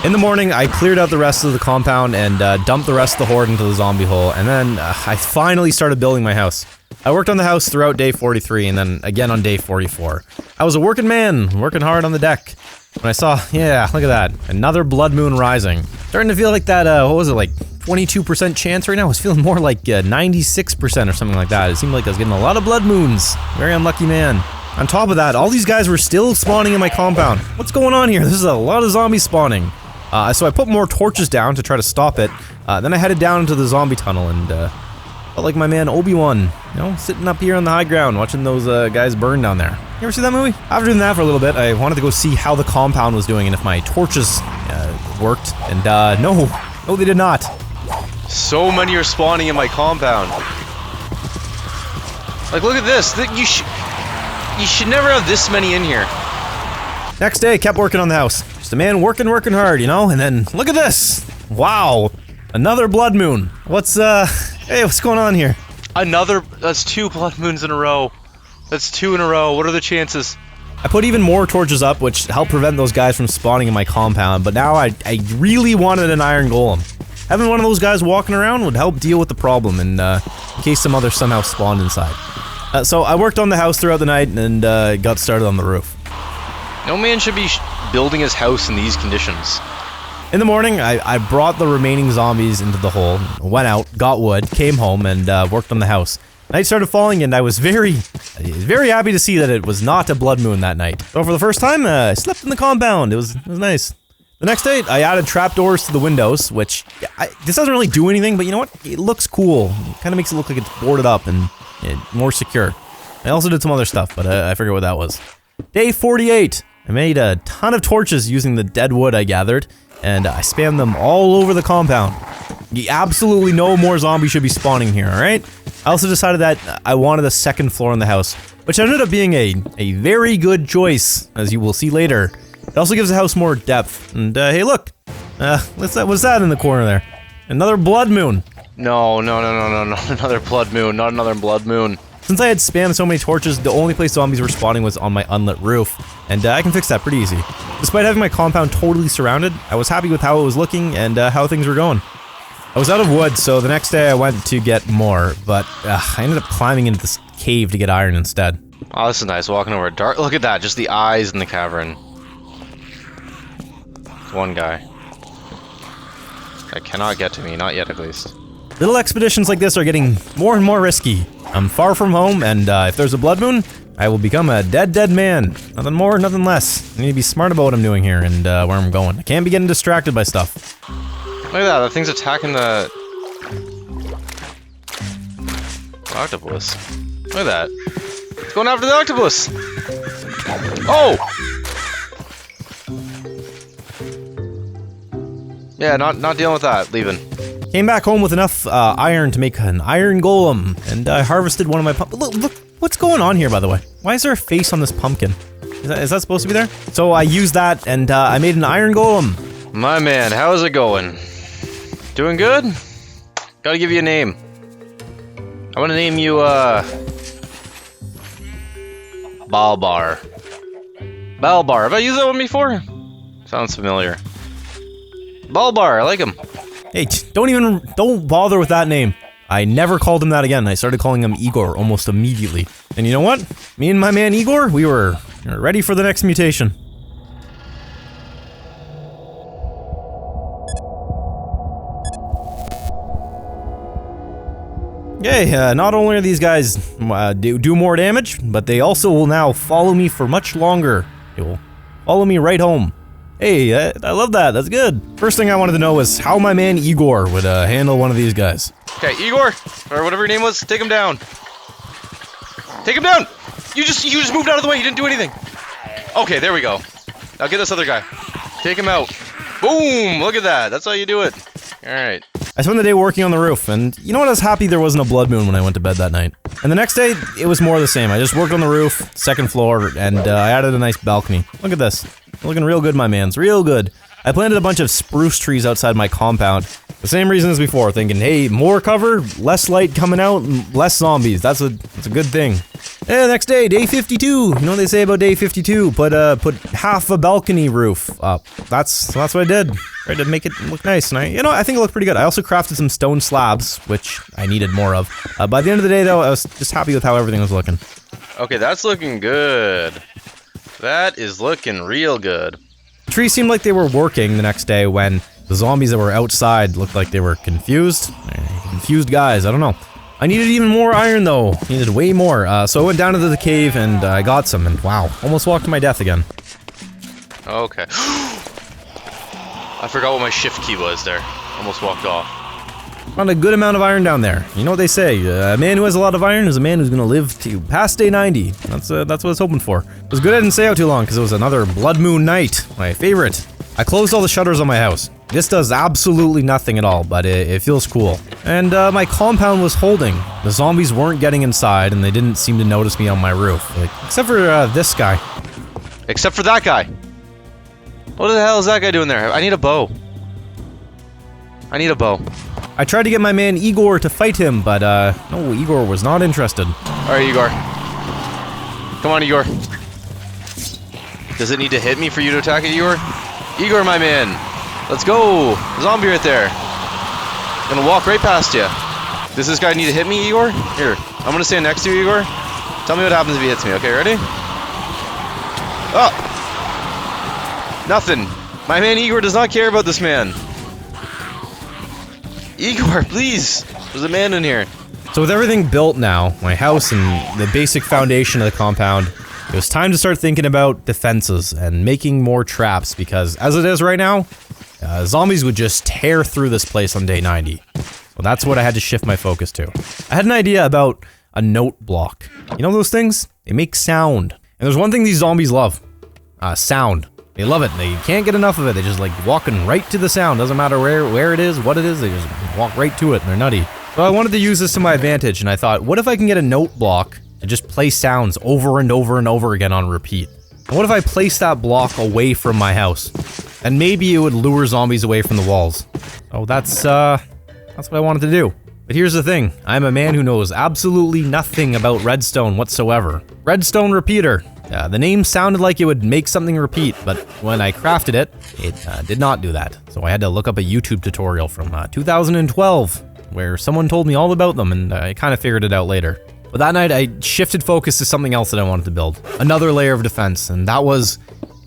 In the morning, I cleared out the rest of the compound and dumped the rest of the horde into the zombie hole, and then I finally started building my house. I worked on the house throughout day 43 and then again on day 44. I was a working man, working hard on the deck. When I saw, yeah, look at that, another blood moon rising. Starting to feel like that, what was it, like 22% chance right now? I was feeling more like 96% or something like that. It seemed like I was getting a lot of blood moons. Very unlucky man. On top of that, all these guys were still spawning in my compound. What's going on here? This is a lot of zombies spawning. So I put more torches down to try to stop it. Then I headed down into the zombie tunnel and felt like my man Obi-Wan, you know, sitting up here on the high ground watching those guys burn down there. You ever see that movie? After doing that for a little bit, I wanted to go see how the compound was doing and if my torches worked. And no, they did not. So many are spawning in my compound. Like, look at this. You should never have this many in here. Next day, kept working on the house. Just a man working hard, you know? And then, look at this! Wow! Another blood moon. Hey, what's going on here? That's 2 blood moons in a row. That's 2 in a row. What are the chances? I put even more torches up, which helped prevent those guys from spawning in my compound, but now I really wanted an iron golem. Having one of those guys walking around would help deal with the problem in case some others somehow spawned inside. So I worked on the house throughout the night and got started on the roof. No man should be building his house in these conditions. In the morning, I brought the remaining zombies into the hole, went out, got wood, came home, and worked on the house. Night started falling, and I was very happy to see that it was not a blood moon that night. So for the first time, I slept in the compound. It was nice. The next day, I added trapdoors to the windows, which, this doesn't really do anything, but you know what? It looks cool. It kind of makes it look like it's boarded up and more secure. I also did some other stuff, but I forget what that was. Day 48. I made a ton of torches using the dead wood I gathered, and I spammed them all over the compound. Absolutely no more zombies should be spawning here, alright? I also decided that I wanted a second floor in the house, which ended up being a very good choice, as you will see later. It also gives the house more depth, and hey look! What's that in the corner there? Another blood moon! No, another blood moon, not another blood moon. Since I had spammed so many torches, the only place zombies were spawning was on my unlit roof, and I can fix that pretty easy. Despite having my compound totally surrounded, I was happy with how it was looking and how things were going. I was out of wood, so the next day I went to get more, but I ended up climbing into this cave to get iron instead. Oh, this is nice, walking over a dark. Look at that, just the eyes in the cavern. One guy. That cannot get to me, not yet at least. Little expeditions like this are getting more and more risky. I'm far from home, and if there's a blood moon, I will become a dead man. Nothing more, nothing less. I need to be smart about what I'm doing here and where I'm going. I can't be getting distracted by stuff. Look at that thing's attacking the octopus. Look at that. It's going after the octopus! Oh! Yeah, not dealing with that, leaving. Came back home with enough iron to make an iron golem, and I harvested one of my pumpkins. Look, what's going on here, by the way? Why is there a face on this pumpkin? Is that supposed to be there? So I used that, and I made an iron golem. My man, how's it going? Doing good? Gotta give you a name. I wanna name you, Balbar. Balbar, have I used that one before? Sounds familiar. Balbar, I like him. Hey, don't bother with that name. I never called him that again. I started calling him Igor almost immediately. And you know what? Me and my man Igor, we were ready for the next mutation. Okay, not only are these guys do more damage, but they also will now follow me for much longer. They will follow me right home. Hey, I love that. That's good. First thing I wanted to know was how my man Igor would handle one of these guys. Okay, Igor, or whatever your name was, take him down. Take him down! You just moved out of the way, you didn't do anything. Okay, there we go. Now get this other guy. Take him out. Boom! Look at that. That's how you do it. Alright. I spent the day working on the roof, and you know what? I was happy there wasn't a blood moon when I went to bed that night. And the next day, it was more of the same. I just worked on the roof, second floor, and I added a nice balcony. Look at this. Looking real good, my mans. Real good. I planted a bunch of spruce trees outside my compound. The same reason as before, thinking, hey, more cover, less light coming out, and less zombies. That's a good thing. Yeah, next day, day 52. You know what they say about day 52? Put half a balcony roof up. That's what I did. Tried to make it look nice, and I think it looked pretty good. I also crafted some stone slabs, which I needed more of. By the end of the day, though, I was just happy with how everything was looking. Okay, that's looking good. That is looking real good. The trees seemed like they were working the next day when the zombies that were outside looked like they were confused. Confused guys, I don't know. I needed even more iron though. Needed way more. So I went down into the cave and I got some, and wow, almost walked to my death again. Okay. I forgot what my shift key was there. Almost walked off. Found a good amount of iron down there. You know what they say, a man who has a lot of iron is a man who's gonna live to past day 90. That's what I was hoping for. It was good I didn't stay out too long because it was another blood moon night. My favorite. I closed all the shutters on my house. This does absolutely nothing at all, but it feels cool. And my compound was holding. The zombies weren't getting inside and they didn't seem to notice me on my roof. Except for this guy. Except for that guy. What the hell is that guy doing there? I need a bow. I need a bow. I tried to get my man Igor to fight him, but no, Igor was not interested. Alright, Igor. Come on, Igor. Does it need to hit me for you to attack it, Igor? Igor, my man! Let's go! Zombie right there. Gonna walk right past you. Does this guy need to hit me, Igor? Here, I'm gonna stand next to you, Igor. Tell me what happens if he hits me, okay? Ready? Oh! Nothing. My man Igor does not care about this man. Igor, please! There's a man in here. So with everything built now, my house and the basic foundation of the compound, it was time to start thinking about defenses and making more traps because as it is right now, zombies would just tear through this place on day 90. So that's what I had to shift my focus to. I had an idea about a note block. You know those things? They make sound. And there's one thing these zombies love. Sound. They love it. They can't get enough of it. They just like walking right to the sound. Doesn't matter where it is, what it is, they just walk right to it and they're nutty. So I wanted to use this to my advantage and I thought, what if I can get a note block to just play sounds over and over and over again on repeat? And what if I place that block away from my house? And maybe it would lure zombies away from the walls. So that's what I wanted to do. But here's the thing, I'm a man who knows absolutely nothing about redstone whatsoever. Redstone repeater. The name sounded like it would make something repeat, but when I crafted it, it did not do that. So I had to look up a YouTube tutorial from 2012, where someone told me all about them, and I kind of figured it out later. But that night, I shifted focus to something else that I wanted to build. Another layer of defense, and that was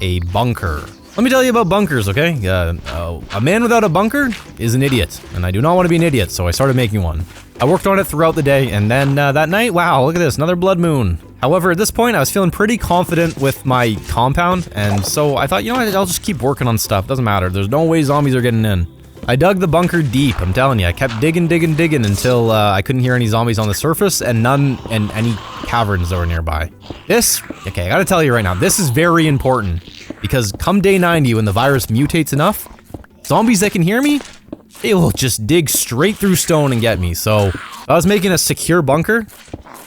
a bunker. Let me tell you about bunkers, okay? A man without a bunker is an idiot, and I do not want to be an idiot, so I started making one. I worked on it throughout the day, and then that night, wow, look at this, another blood moon. However, at this point, I was feeling pretty confident with my compound, and so I thought, you know what, I'll just keep working on stuff, doesn't matter, there's no way zombies are getting in. I dug the bunker deep, I'm telling you, I kept digging until I couldn't hear any zombies on the surface, and any caverns that were nearby. Okay, I gotta tell you right now, this is very important. Because come day 90, when the virus mutates enough, zombies that can hear me, they will just dig straight through stone and get me. So, if I was making a secure bunker,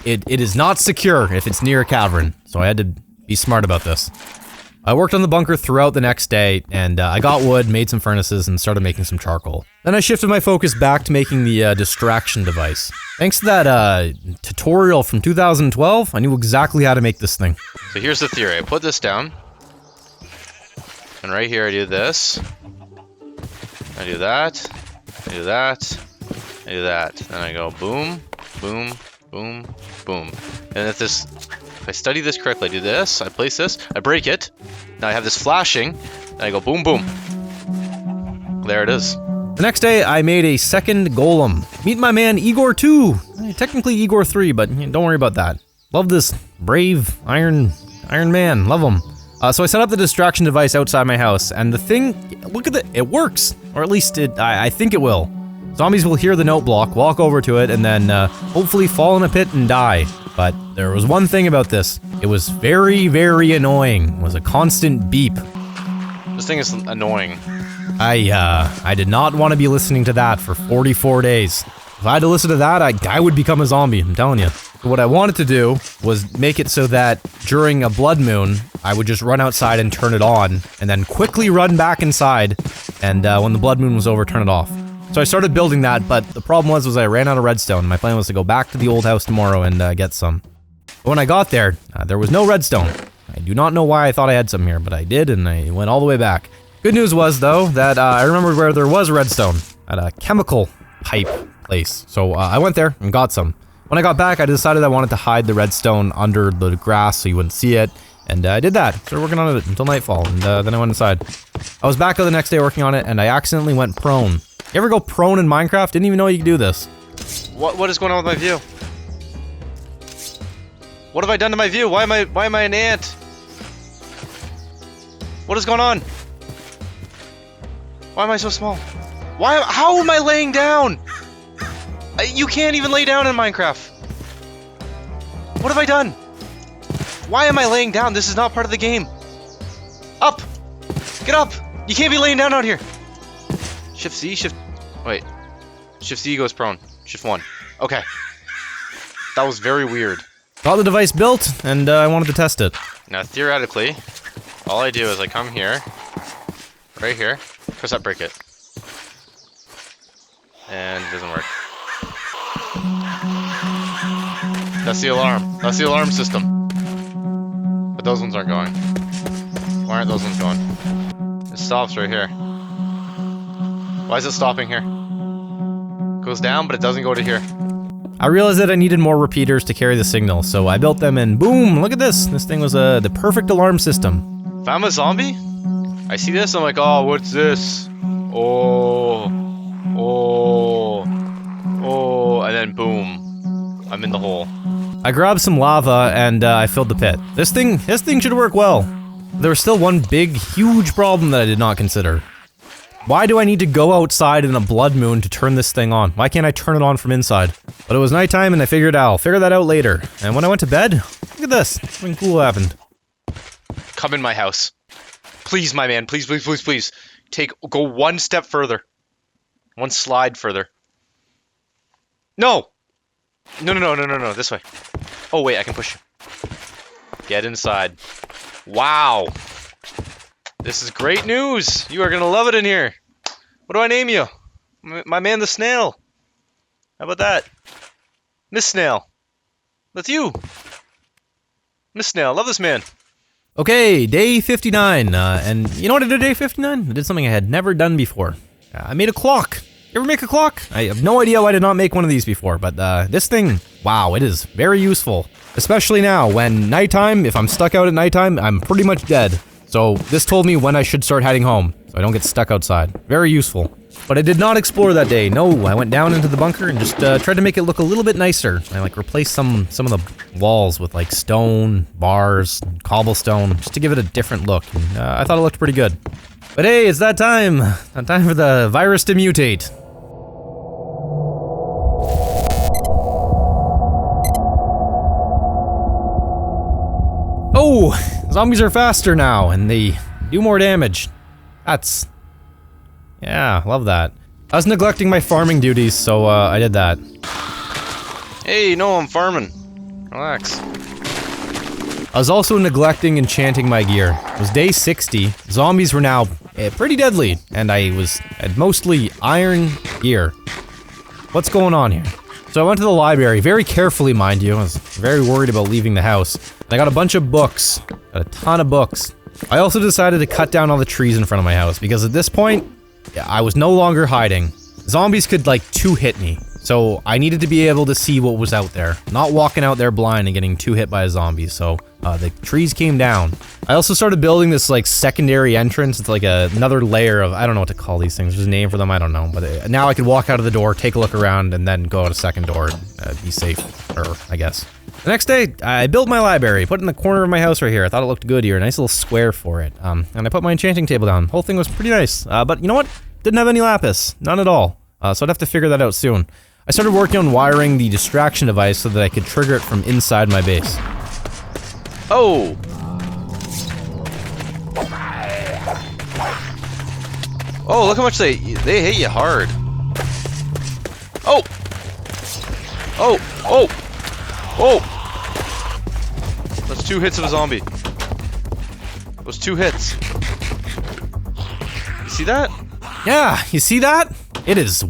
it is not secure if it's near a cavern. So I had to be smart about this. I worked on the bunker throughout the next day, and I got wood, made some furnaces, and started making some charcoal. Then I shifted my focus back to making the distraction device. Thanks to that tutorial from 2012, I knew exactly how to make this thing. So here's the theory. I put this down. And right here I do this. I do that. I do that. I do that. And I go boom, boom, boom, boom. And if I study this correctly, I do this, I place this, I break it. Now I have this flashing, and I go boom, boom. There it is. The next day, I made a second golem. Meet my man Igor 2. Technically Igor 3, but don't worry about that. Love this brave Iron Man. Love him. So I set up the distraction device outside my house, and the thing, look at it works. Or at least I think it will. Zombies will hear the note block, walk over to it, and then hopefully fall in a pit and die. But there was one thing about this. It was very, very annoying. It was a constant beep. This thing is annoying. I did not want to be listening to that for 44 days. If I had to listen to that, I would become a zombie, I'm telling you. What I wanted to do was make it so that during a blood moon, I would just run outside and turn it on, and then quickly run back inside, and when the blood moon was over, turn it off. So I started building that, but the problem was I ran out of redstone. My plan was to go back to the old house tomorrow and get some. But when I got there, there was no redstone. I do not know why I thought I had some here, but I did, and I went all the way back. Good news was, though, that I remembered where there was redstone, at a chemical pipe place. So I went there and got some. When I got back, I decided I wanted to hide the redstone under the grass so you wouldn't see it, and I did that. Started working on it until nightfall, and then I went inside. I was back the next day working on it, and I accidentally went prone. You ever go prone in Minecraft? Didn't even know you could do this. What is going on with my view? What have I done to my view? Why am I an ant? What is going on? Why am I so small? How am I laying down? You can't even lay down in Minecraft. What have I done? Why am I laying down? This is not part of the game. Up! Get up! You can't be laying down out here. Shift C, wait. Shift C goes prone. Shift 1. Okay. That was very weird. Got the device built, and I wanted to test it. Now, theoretically, all I do is I come here, right here, press that break it. And it doesn't work. That's the alarm. That's the alarm system. But those ones aren't going. Why aren't those ones going? It stops right here. Why is it stopping here? It goes down, but it doesn't go to here. I realized that I needed more repeaters to carry the signal, so I built them and boom, look at this. This thing was the perfect alarm system. If I'm a zombie, I see this, I'm like, oh, what's this? Oh, and then boom. I'm in the hole. I grabbed some lava and I filled the pit. This thing should work well. There was still one big, huge problem that I did not consider. Why do I need to go outside in a blood moon to turn this thing on? Why can't I turn it on from inside? But it was nighttime and I figured I'll figure that out later. And when I went to bed, look at this. Something cool happened. Come in my house. Please, my man. Please, please, please, please. Go one step further. One slide further. No! No. This way. Oh, wait, I can push you. Get inside. Wow. This is great news. You are going to love it in here. What do I name you? My man, the snail. How about that? Miss Snail. That's you. Miss Snail. Love this man. Okay, day 59, and you know what I did day 59? I did something I had never done before. I made a clock. You ever make a clock? I have no idea why I did not make one of these before, but this thing, wow, it is very useful. Especially now, when nighttime, if I'm stuck out at nighttime, I'm pretty much dead. So this told me when I should start heading home, so I don't get stuck outside. Very useful. But I did not explore that day. No, I went down into the bunker and just tried to make it look a little bit nicer. I like replaced some of the walls with like stone, bars, cobblestone, just to give it a different look. And, I thought it looked pretty good. But hey, it's that time. That time for the virus to mutate. Oh, zombies are faster now, and they do more damage. Yeah, love that. I was neglecting my farming duties, so I did that. Hey, no, I'm farming. Relax. I was also neglecting enchanting my gear. It was day 60. Zombies were now pretty deadly, and I had mostly iron gear. What's going on here? So I went to the library, very carefully, mind you. I was very worried about leaving the house. I got a bunch of books, got a ton of books. I also decided to cut down all the trees in front of my house, because at this point, I was no longer hiding. Zombies could like two-hit me, so I needed to be able to see what was out there. Not walking out there blind and getting two-hit by a zombie, so the trees came down. I also started building this like secondary entrance. It's like another layer of, I don't know what to call these things. There's a name for them, I don't know. But now I could walk out of the door, take a look around, and then go out a second door and be safer, I guess. The next day, I built my library, put it in the corner of my house right here. I thought it looked good here, a nice little square for it. And I put my enchanting table down. The whole thing was pretty nice. But you know what? Didn't have any lapis. None at all. So I'd have to figure that out soon. I started working on wiring the distraction device so that I could trigger it from inside my base. Oh! Oh, look how much they hit you hard. Oh! Oh! Oh! Oh! That's 2 hits of a zombie. Those 2 hits. You see that? Yeah, you see that? It is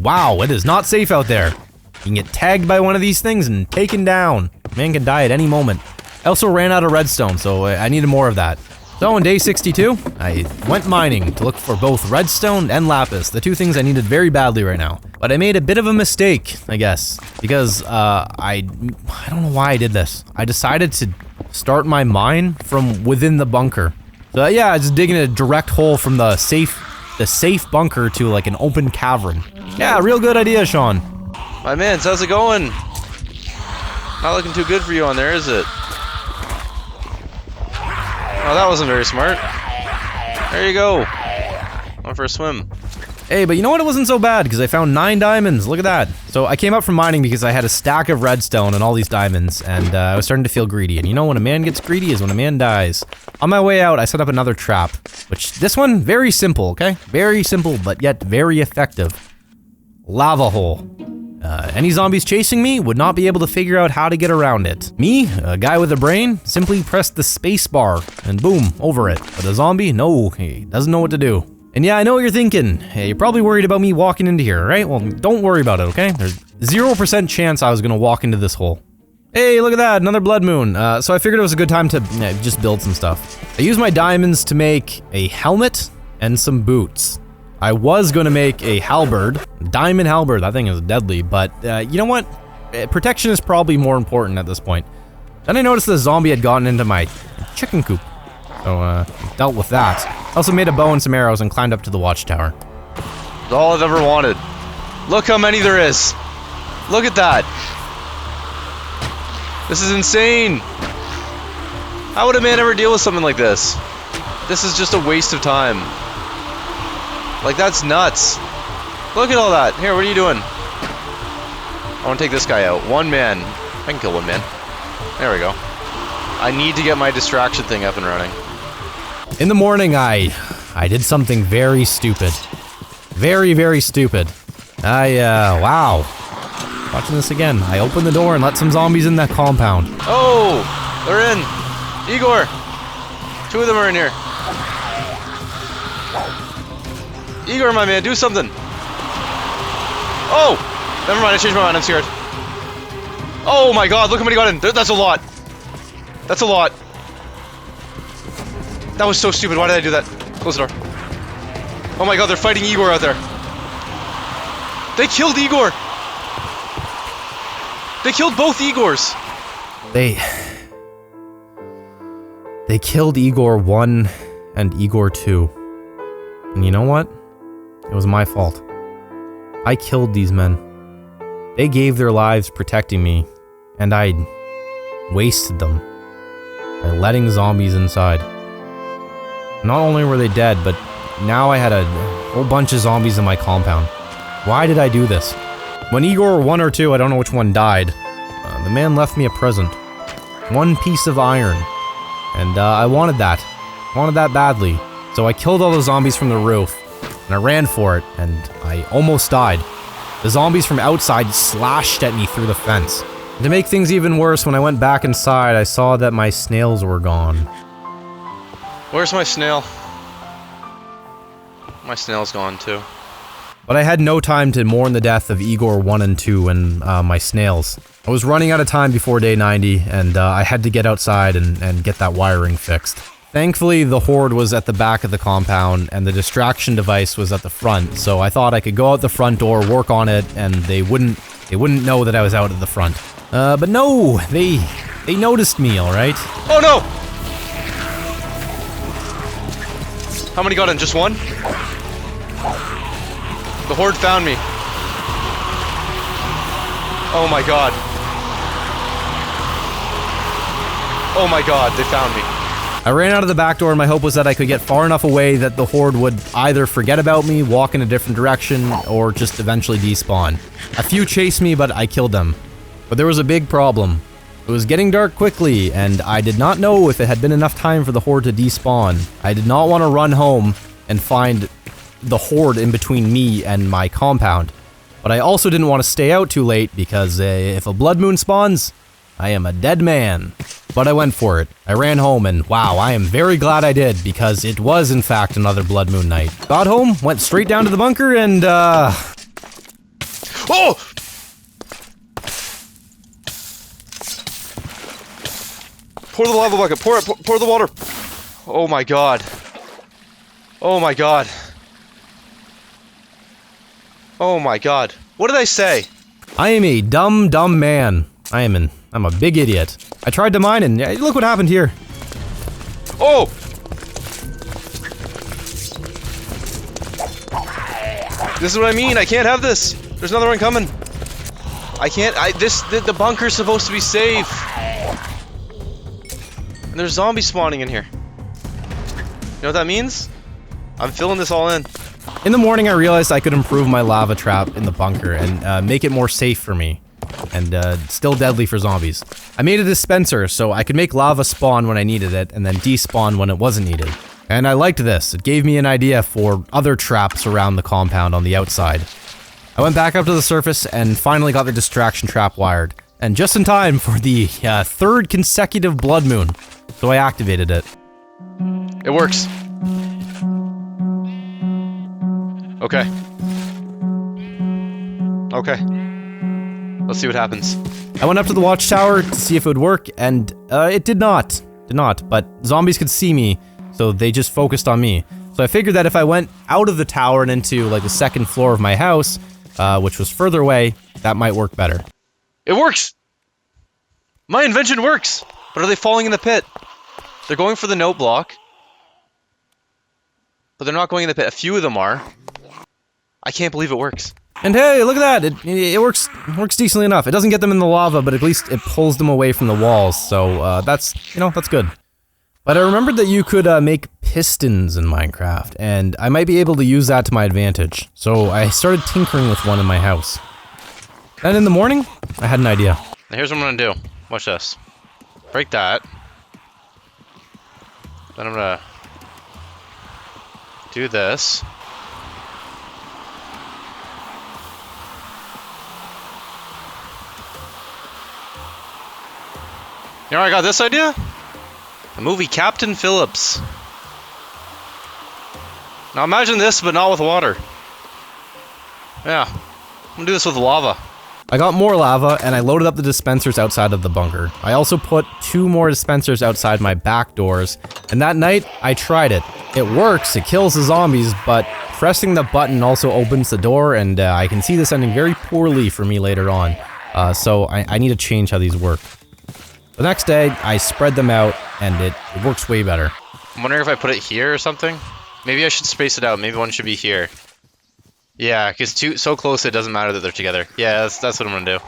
not safe out there. You can get tagged by one of these things and taken down. Man can die at any moment. I also ran out of redstone, so I needed more of that. So on day 62, I went mining to look for both redstone and lapis, the two things I needed very badly right now. But I made a bit of a mistake, I guess, because I don't know why I did this. I decided to start my mine from within the bunker. So yeah, I was digging a direct hole from the safe bunker to like an open cavern. Yeah, real good idea, Sean. My man, how's it going? Not looking too good for you on there, is it? Oh, that wasn't very smart. There you go. Went for a swim. Hey, but you know what? It wasn't so bad, because I found 9 diamonds. Look at that. So I came up from mining because I had a stack of redstone and all these diamonds, and I was starting to feel greedy. And you know when a man gets greedy is when a man dies. On my way out, I set up another trap, which this one, very simple, okay? Very simple, but yet very effective. Lava hole. Any zombies chasing me would not be able to figure out how to get around it. Me, a guy with a brain, simply pressed the space bar and boom, over it. But a zombie, no, he doesn't know what to do. And yeah, I know what you're thinking. Hey, you're probably worried about me walking into here, right? Well, don't worry about it, okay? There's 0% chance I was gonna walk into this hole. Hey, look at that, another blood moon. So I figured it was a good time to just build some stuff. I used my diamonds to make a helmet and some boots. I was gonna make a halberd, diamond halberd, that thing is deadly, but you know what? Protection is probably more important at this point. Then I noticed the zombie had gotten into my chicken coop, so dealt with that. I also made a bow and some arrows and climbed up to the watchtower. It's all I've ever wanted. Look how many there is. Look at that. This is insane. How would a man ever deal with something like this? This is just a waste of time. Like, that's nuts. Look at all that. Here, what are you doing? I want to take this guy out. One man. I can kill one man. There we go. I need to get my distraction thing up and running. In the morning, I did something very stupid. Very, very stupid. Wow. Watching this again. I opened the door and let some zombies in that compound. Oh! They're in! Igor! 2 of them are in here. Igor, my man, do something! Oh! Never mind, I changed my mind, I'm scared. Oh my god, look how many got in! That's a lot! That's a lot! That was so stupid, why did I do that? Close the door. Oh my god, they're fighting Igor out there. They killed Igor! They killed both Igors! They killed Igor 1 and Igor 2. And you know what? It was my fault. I killed these men. They gave their lives protecting me, and I wasted them by letting zombies inside. Not only were they dead, but now I had a whole bunch of zombies in my compound. Why did I do this? When Igor 1 or 2, I don't know which one, died, the man left me a present. 1 piece of iron. And I wanted that. Wanted that badly. So I killed all the zombies from the roof, and I ran for it, and I almost died. The zombies from outside slashed at me through the fence. And to make things even worse, when I went back inside, I saw that my snails were gone. Where's my snail? My snail's gone too. But I had no time to mourn the death of Igor 1 and 2 and my snails. I was running out of time before day 90, and I had to get outside and get that wiring fixed. Thankfully, the horde was at the back of the compound, and the distraction device was at the front, so I thought I could go out the front door, work on it, and they wouldn't know that I was out at the front. But no! They noticed me, alright? Oh no! How many got in? Just 1? The horde found me. Oh my god. Oh my god, they found me. I ran out of the back door and my hope was that I could get far enough away that the horde would either forget about me, walk in a different direction, or just eventually despawn. A few chased me, but I killed them. But there was a big problem. It was getting dark quickly, and I did not know if it had been enough time for the horde to despawn. I did not want to run home and find the horde in between me and my compound. But I also didn't want to stay out too late because if a blood moon spawns, I am a dead man. But I went for it. I ran home and wow, I am very glad I did because it was in fact another blood moon night. Got home, went straight down to the bunker and Oh! Pour the lava bucket, pour the water. Oh my god. Oh my god. Oh my god. What did I say? I am a dumb man. I'm a big idiot. I tried to mine and look what happened here. Oh! This is what I mean, I can't have this. There's another one coming. I can't, the bunker's supposed to be safe. And there's zombies spawning in here. You know what that means? I'm filling this all in. In the morning, I realized I could improve my lava trap in the bunker and make it more safe for me. And still deadly for zombies. I made a dispenser so I could make lava spawn when I needed it and then despawn when it wasn't needed. And I liked this. It gave me an idea for other traps around the compound on the outside. I went back up to the surface and finally got the distraction trap wired. And just in time for the 3rd consecutive blood moon. So I activated it. It works. Okay. Okay. Let's see what happens. I went up to the watchtower to see if it would work, and it did not. But zombies could see me, so they just focused on me. So I figured that if I went out of the tower and into like the 2nd floor of my house, which was further away, that might work better. It works! My invention works! But are they falling in the pit? They're going for the note block. But they're not going in the pit. A few of them are. I can't believe it works. And hey, look at that! It works decently enough. It doesn't get them in the lava, but at least it pulls them away from the walls, so that's good. But I remembered that you could make pistons in Minecraft, and I might be able to use that to my advantage. So I started tinkering with one in my house. Then in the morning, I had an idea. Now here's what I'm gonna do. Watch this. Break that. Then I'm gonna do this. You know where I got this idea? The movie Captain Phillips. Now imagine this, but not with water. Yeah, I'm gonna do this with lava. I got more lava, and I loaded up the dispensers outside of the bunker. I also put 2 more dispensers outside my back doors, and that night, I tried it. It works, it kills the zombies, but pressing the button also opens the door, and I can see this ending very poorly for me later on. So I need to change how these work. The next day, I spread them out, and it works way better. I'm wondering if I put it here or something. Maybe I should space it out. Maybe one should be here. Yeah, because so close it doesn't matter that they're together. Yeah, that's what I'm gonna do.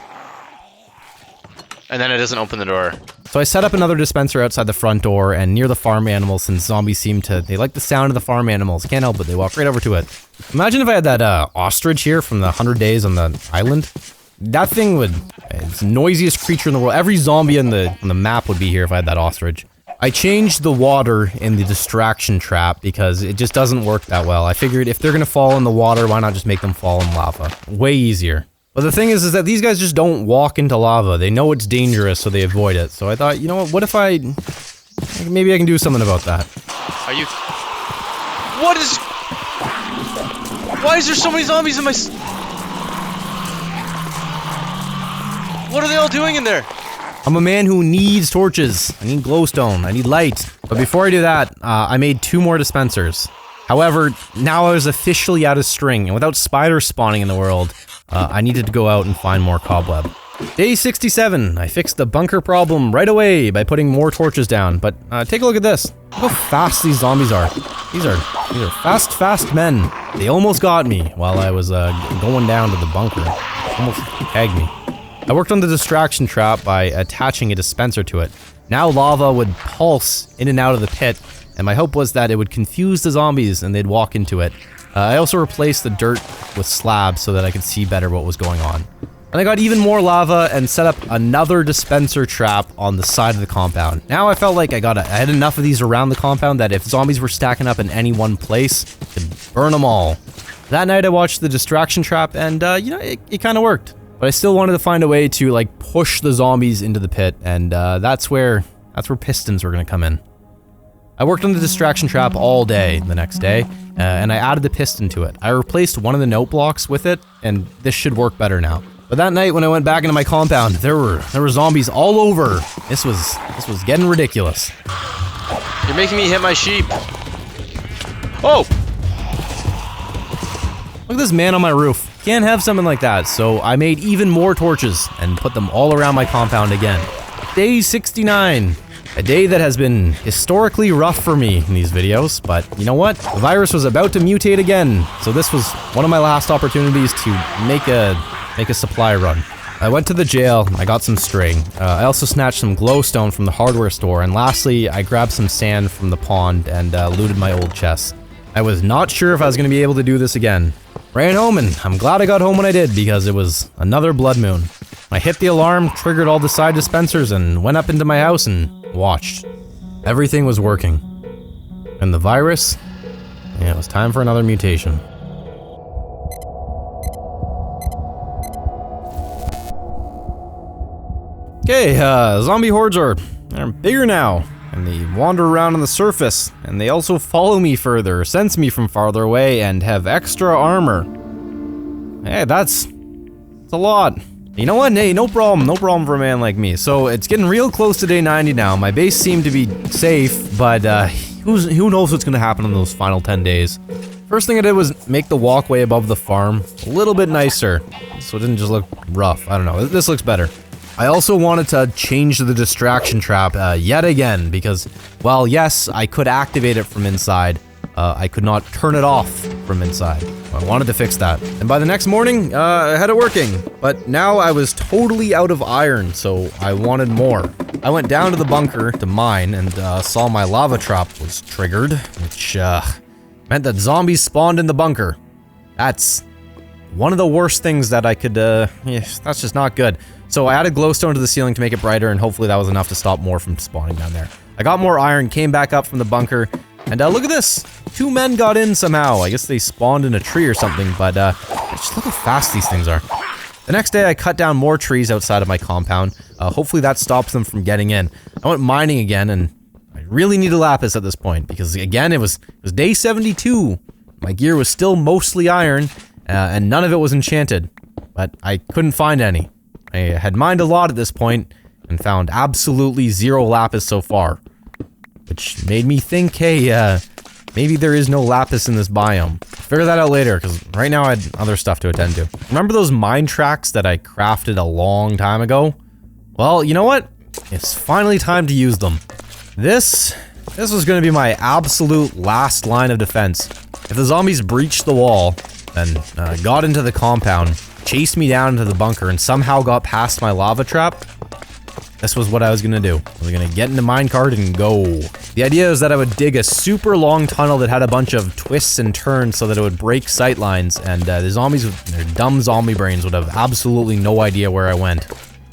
And then it doesn't open the door. So I set up another dispenser outside the front door and near the farm animals, since zombies they like the sound of the farm animals. Can't help it, they walk right over to it. Imagine if I had that ostrich here from the 100 Days on the island. That thing it's the noisiest creature in the world. Every zombie on the map would be here if I had that ostrich. I changed the water in the distraction trap because it just doesn't work that well. I figured if they're gonna fall in the water, why not just make them fall in lava? Way easier. But the thing is that these guys just don't walk into lava. They know it's dangerous, so they avoid it. So I thought, you know what if maybe I can do something about that. Are you... Why is there so many zombies in my... What are they all doing in there? I'm a man who needs torches. I need glowstone. I need light. But before I do that, I made 2 more dispensers. However, now I was officially out of string, and without spiders spawning in the world, I needed to go out and find more cobweb. Day 67. I fixed the bunker problem right away by putting more torches down. But take a look at this. Look how fast these zombies are. These are fast men. They almost got me while I was going down to the bunker. Almost tagged me. I worked on the distraction trap by attaching a dispenser to it. Now lava would pulse in and out of the pit, and my hope was that it would confuse the zombies and they'd walk into it. I also replaced the dirt with slabs so that I could see better what was going on. And I got even more lava and set up another dispenser trap on the side of the compound. Now I felt like I had enough of these around the compound that if zombies were stacking up in any one place, I could burn them all. That night I watched the distraction trap and, it kind of worked. But I still wanted to find a way to, like, push the zombies into the pit, and that's where pistons were gonna come in. I worked on the distraction trap all day the next day, and I added the piston to it. I replaced one of the note blocks with it, and this should work better now. But that night when I went back into my compound, there were zombies all over. This was getting ridiculous. You're making me hit my sheep. Oh! Look at this man on my roof. Can't have something like that, so I made even more torches and put them all around my compound again. Day 69. A day that has been historically rough for me in these videos, but you know what? The virus was about to mutate again, so this was one of my last opportunities to make a supply run. I went to the jail, I got some string. I also snatched some glowstone from the hardware store, and lastly, I grabbed some sand from the pond and looted my old chest. I was not sure if I was going to be able to do this again. Ran home, and I'm glad I got home when I did, because it was another blood moon. I hit the alarm, triggered all the side dispensers, and went up into my house and watched. Everything was working. And the virus? Yeah, it was time for another mutation. Okay, zombie hordes are bigger now. And they wander around on the surface, and they also follow me further, sense me from farther away, and have extra armor. Hey, that's a lot. You know what? Hey, no problem for a man like me. So it's getting real close to day 90 now. My base seemed to be safe, but who knows what's gonna happen in those final 10 days. First thing I did was make the walkway above the farm a little bit nicer, so it didn't just look rough. I don't know, this looks better. I also wanted to change the distraction trap yet again because, well, yes, I could activate it from inside, I could not turn it off from inside. I wanted to fix that. And by the next morning, I had it working. But now I was totally out of iron, so I wanted more. I went down to the bunker to mine and saw my lava trap was triggered, which meant that zombies spawned in the bunker. That's one of the worst things that I could, that's just not good. So I added glowstone to the ceiling to make it brighter, and hopefully that was enough to stop more from spawning down there. I got more iron, came back up from the bunker, and look at this! 2 men got in somehow. I guess they spawned in a tree or something, but just look how fast these things are. The next day I cut down more trees outside of my compound. Hopefully that stops them from getting in. I went mining again, and I really need a lapis at this point, because again, it was day 72. My gear was still mostly iron, and none of it was enchanted, but I couldn't find any. I had mined a lot at this point, and found absolutely 0 lapis so far. Which made me think, hey, maybe there is no lapis in this biome. Figure that out later, because right now I had other stuff to attend to. Remember those mine tracks that I crafted a long time ago? Well, you know what? It's finally time to use them. This was going to be my absolute last line of defense. If the zombies breached the wall, then got into the compound, chased me down into the bunker, and somehow got past my lava trap, this was what I was gonna do. I was gonna get into minecart and go. The idea is that I would dig a super long tunnel that had a bunch of twists and turns so that it would break sight lines, and the zombies with their dumb zombie brains would have absolutely no idea where I went.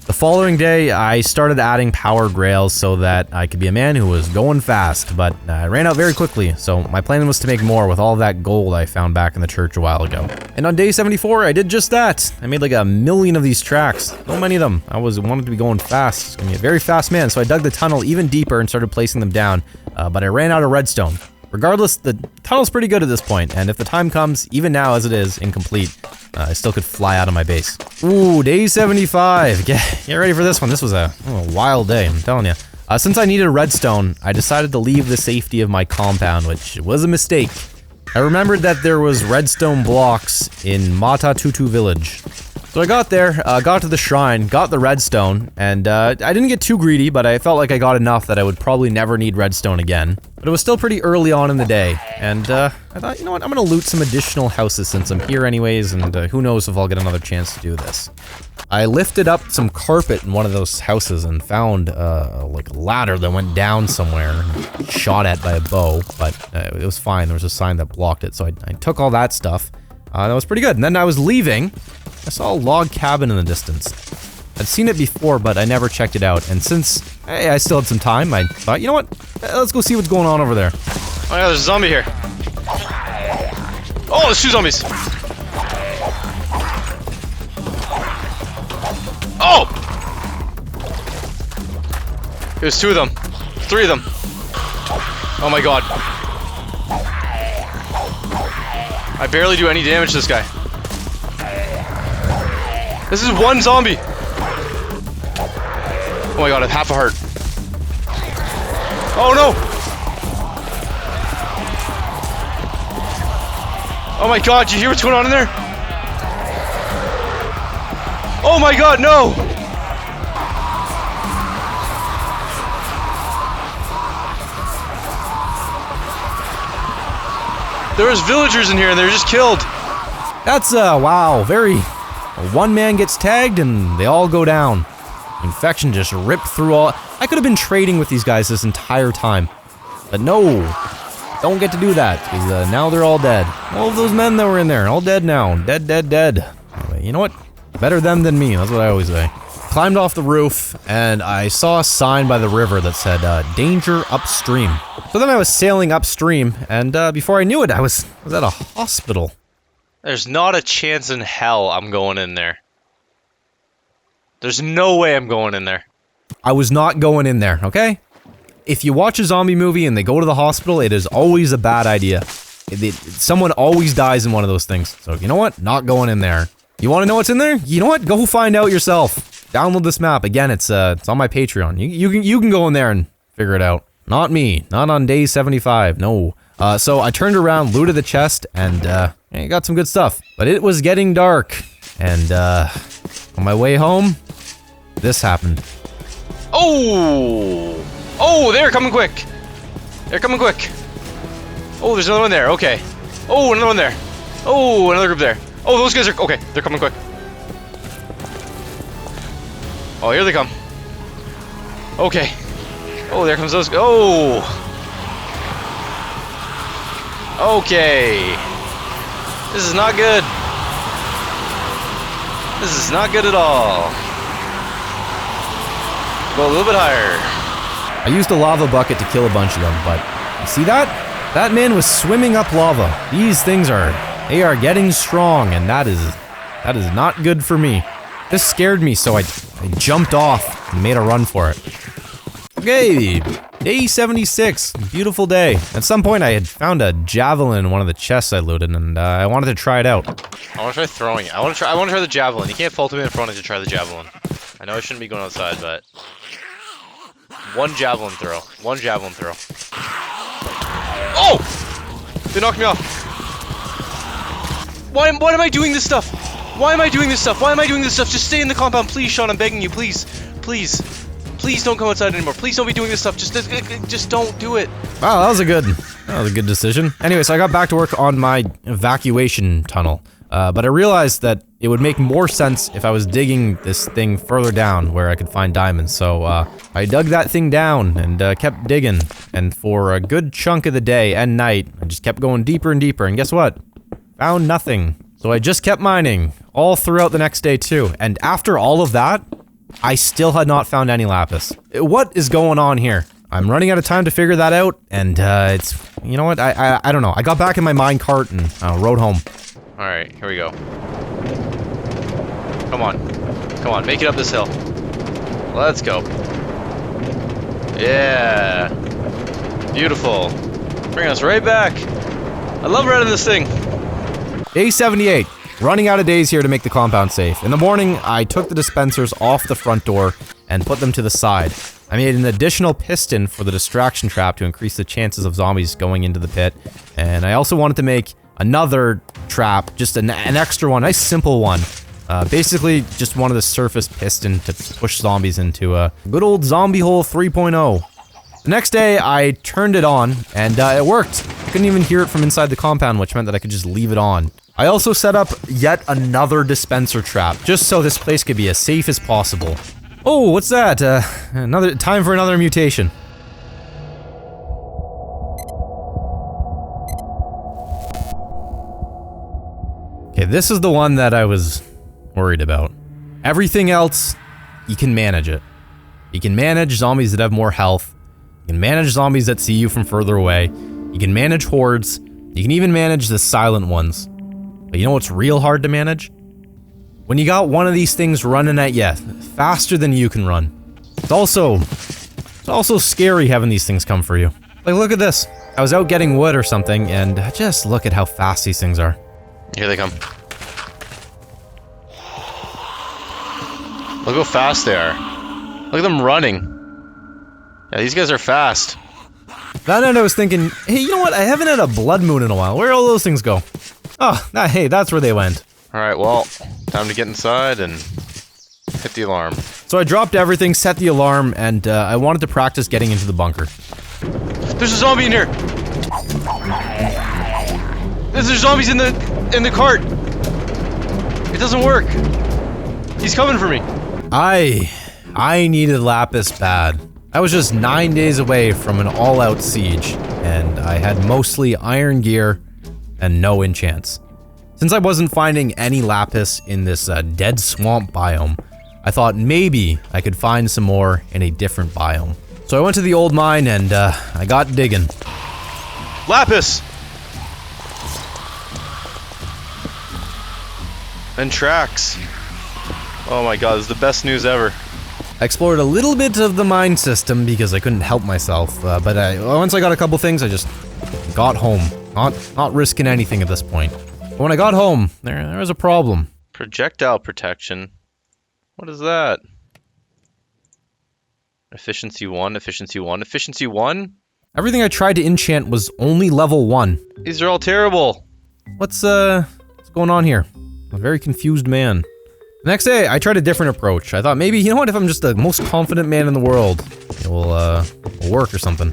The following day, I started adding powered rails so that I could be a man who was going fast, but I ran out very quickly, so my plan was to make more with all that gold I found back in the church a while ago. And on day 74, I did just that. I made like 1,000,000 of these tracks. So many of them. I wanted to be going fast. I was gonna be a very fast man, so I dug the tunnel even deeper and started placing them down, but I ran out of redstone. Regardless, the tunnel's pretty good at this point, and if the time comes, even now as it is, incomplete, I still could fly out of my base. Ooh, day 75. Get ready for this one. This was a wild day, I'm telling you. Since I needed redstone, I decided to leave the safety of my compound, which was a mistake. I remembered that there was redstone blocks in Mata Tutu village. So I got there, got to the shrine, got the redstone, and I didn't get too greedy, but I felt like I got enough that I would probably never need redstone again. But it was still pretty early on in the day, and I thought, you know what, I'm gonna loot some additional houses since I'm here anyways, and who knows if I'll get another chance to do this. I lifted up some carpet in one of those houses and found like a ladder that went down somewhere, shot at by a bow, but it was fine. There was a sign that blocked it, so I took all that stuff. That was pretty good. And then I was leaving, I saw a log cabin in the distance. I'd seen it before, but I never checked it out, and since I still had some time, I thought, you know what, let's go see what's going on over there. Oh yeah, there's a zombie here. Oh, there's 2 zombies. Oh! There's 2 of them. 3 of them. Oh my god. I barely do any damage to this guy. This is 1 zombie. Oh my god, I have half a heart. Oh no! Oh my god, do you hear what's going on in there? Oh my god, no! There was villagers in here and they were just killed. That's, wow, one man gets tagged and they all go down. Infection just ripped through all. I could have been trading with these guys this entire time. But no, don't get to do that, because now they're all dead. All of those men that were in there, all dead now. Dead. Anyway, you know what? Better them than me, that's what I always say. Climbed off the roof, and I saw a sign by the river that said, danger upstream. So then I was sailing upstream, and before I knew it, I was at a hospital. There's not a chance in hell I'm going in there. There's no way I'm going in there. I was not going in there, okay? If you watch a zombie movie and they go to the hospital, it is always a bad idea. Someone always dies in one of those things. So you know what? Not going in there. You want to know what's in there? You know what? Go find out yourself. Download this map. Again, it's on my Patreon. You can go in there and figure it out. Not me. Not on day 75. No. So I turned around, looted the chest, and I got some good stuff. But it was getting dark, and on my way home, this happened. Oh! Oh, they're coming quick! They're coming quick! Oh, there's another one there. Okay. Oh, another one there. Oh, another group there. Oh, those guys are... Okay, they're coming quick. Oh, here they come. Okay. Oh, there comes those... Oh! Okay. This is not good. This is not good at all. Go a little bit higher. I used a lava bucket to kill a bunch of them, but you see that? That man was swimming up lava. These things they are getting strong, and that is not good for me. This scared me, so I jumped off and made a run for it. Okay, day 76, beautiful day. At some point I had found a javelin in one of the chests I looted, and I wanted to try it out. I want to try throwing it. I want to try the javelin. You can't fault me in front to try the javelin. I know I shouldn't be going outside, but one javelin throw. One javelin throw. Oh! They knocked me off. Why am I doing this stuff? Why am I doing this stuff? Why am I doing this stuff? Just stay in the compound, please, Sean. I'm begging you, please, please, please don't come outside anymore. Please don't be doing this stuff. Just don't do it. Wow, that was a good decision. Anyway, so I got back to work on my evacuation tunnel. But I realized that it would make more sense if I was digging this thing further down where I could find diamonds. So I dug that thing down and kept digging. And for a good chunk of the day and night, I just kept going deeper and deeper. And guess what? Found nothing. So I just kept mining all throughout the next day too. And after all of that, I still had not found any lapis. What is going on here? I'm running out of time to figure that out. And it's, you know what? I don't know. I got back in my mine cart and rode home. Alright, here we go. Come on. Come on, make it up this hill. Let's go. Yeah. Beautiful. Bring us right back. I love riding this thing. Day 78. Running out of days here to make the compound safe. In the morning, I took the dispensers off the front door and put them to the side. I made an additional piston for the distraction trap to increase the chances of zombies going into the pit. And I also wanted to make another trap, just an extra one, nice simple one. Basically, just wanted a surface piston to push zombies into a good old zombie hole 3.0. The next day, I turned it on, and it worked. I couldn't even hear it from inside the compound, which meant that I could just leave it on. I also set up yet another dispenser trap, just so this place could be as safe as possible. Oh, what's that? Time for another mutation. Okay, this is the one that I was worried about. Everything else, you can manage it. You can manage zombies that have more health. You can manage zombies that see you from further away. You can manage hordes. You can even manage the silent ones. But you know what's real hard to manage? When you got one of these things running at you faster than you can run. It's also scary having these things come for you. Like, look at this. I was out getting wood or something, and just look at how fast these things are. Here they come. Look how fast they are. Look at them running. Yeah, these guys are fast. That night I was thinking, hey, you know what? I haven't had a blood moon in a while. Where'd all those things go? Oh, hey, that's where they went. Alright, well, time to get inside and hit the alarm. So I dropped everything, set the alarm, and I wanted to practice getting into the bunker. There's a zombie in here! There's zombies in the cart! It doesn't work! He's coming for me! I needed lapis bad. I was just 9 days away from an all-out siege, and I had mostly iron gear and no enchants. Since I wasn't finding any lapis in this dead swamp biome, I thought maybe I could find some more in a different biome. So I went to the old mine and I got digging. Lapis! And tracks. Oh my god, this is the best news ever. I explored a little bit of the mine system because I couldn't help myself, but once I got a couple things, I just got home. Not risking anything at this point. But when I got home, there was a problem. Projectile protection? What is that? Efficiency 1, efficiency 1, efficiency 1? Everything I tried to enchant was only level 1. These are all terrible. What's going on here? I'm a very confused man. The next day, I tried a different approach. I thought maybe, you know what, if I'm just the most confident man in the world, it will work or something.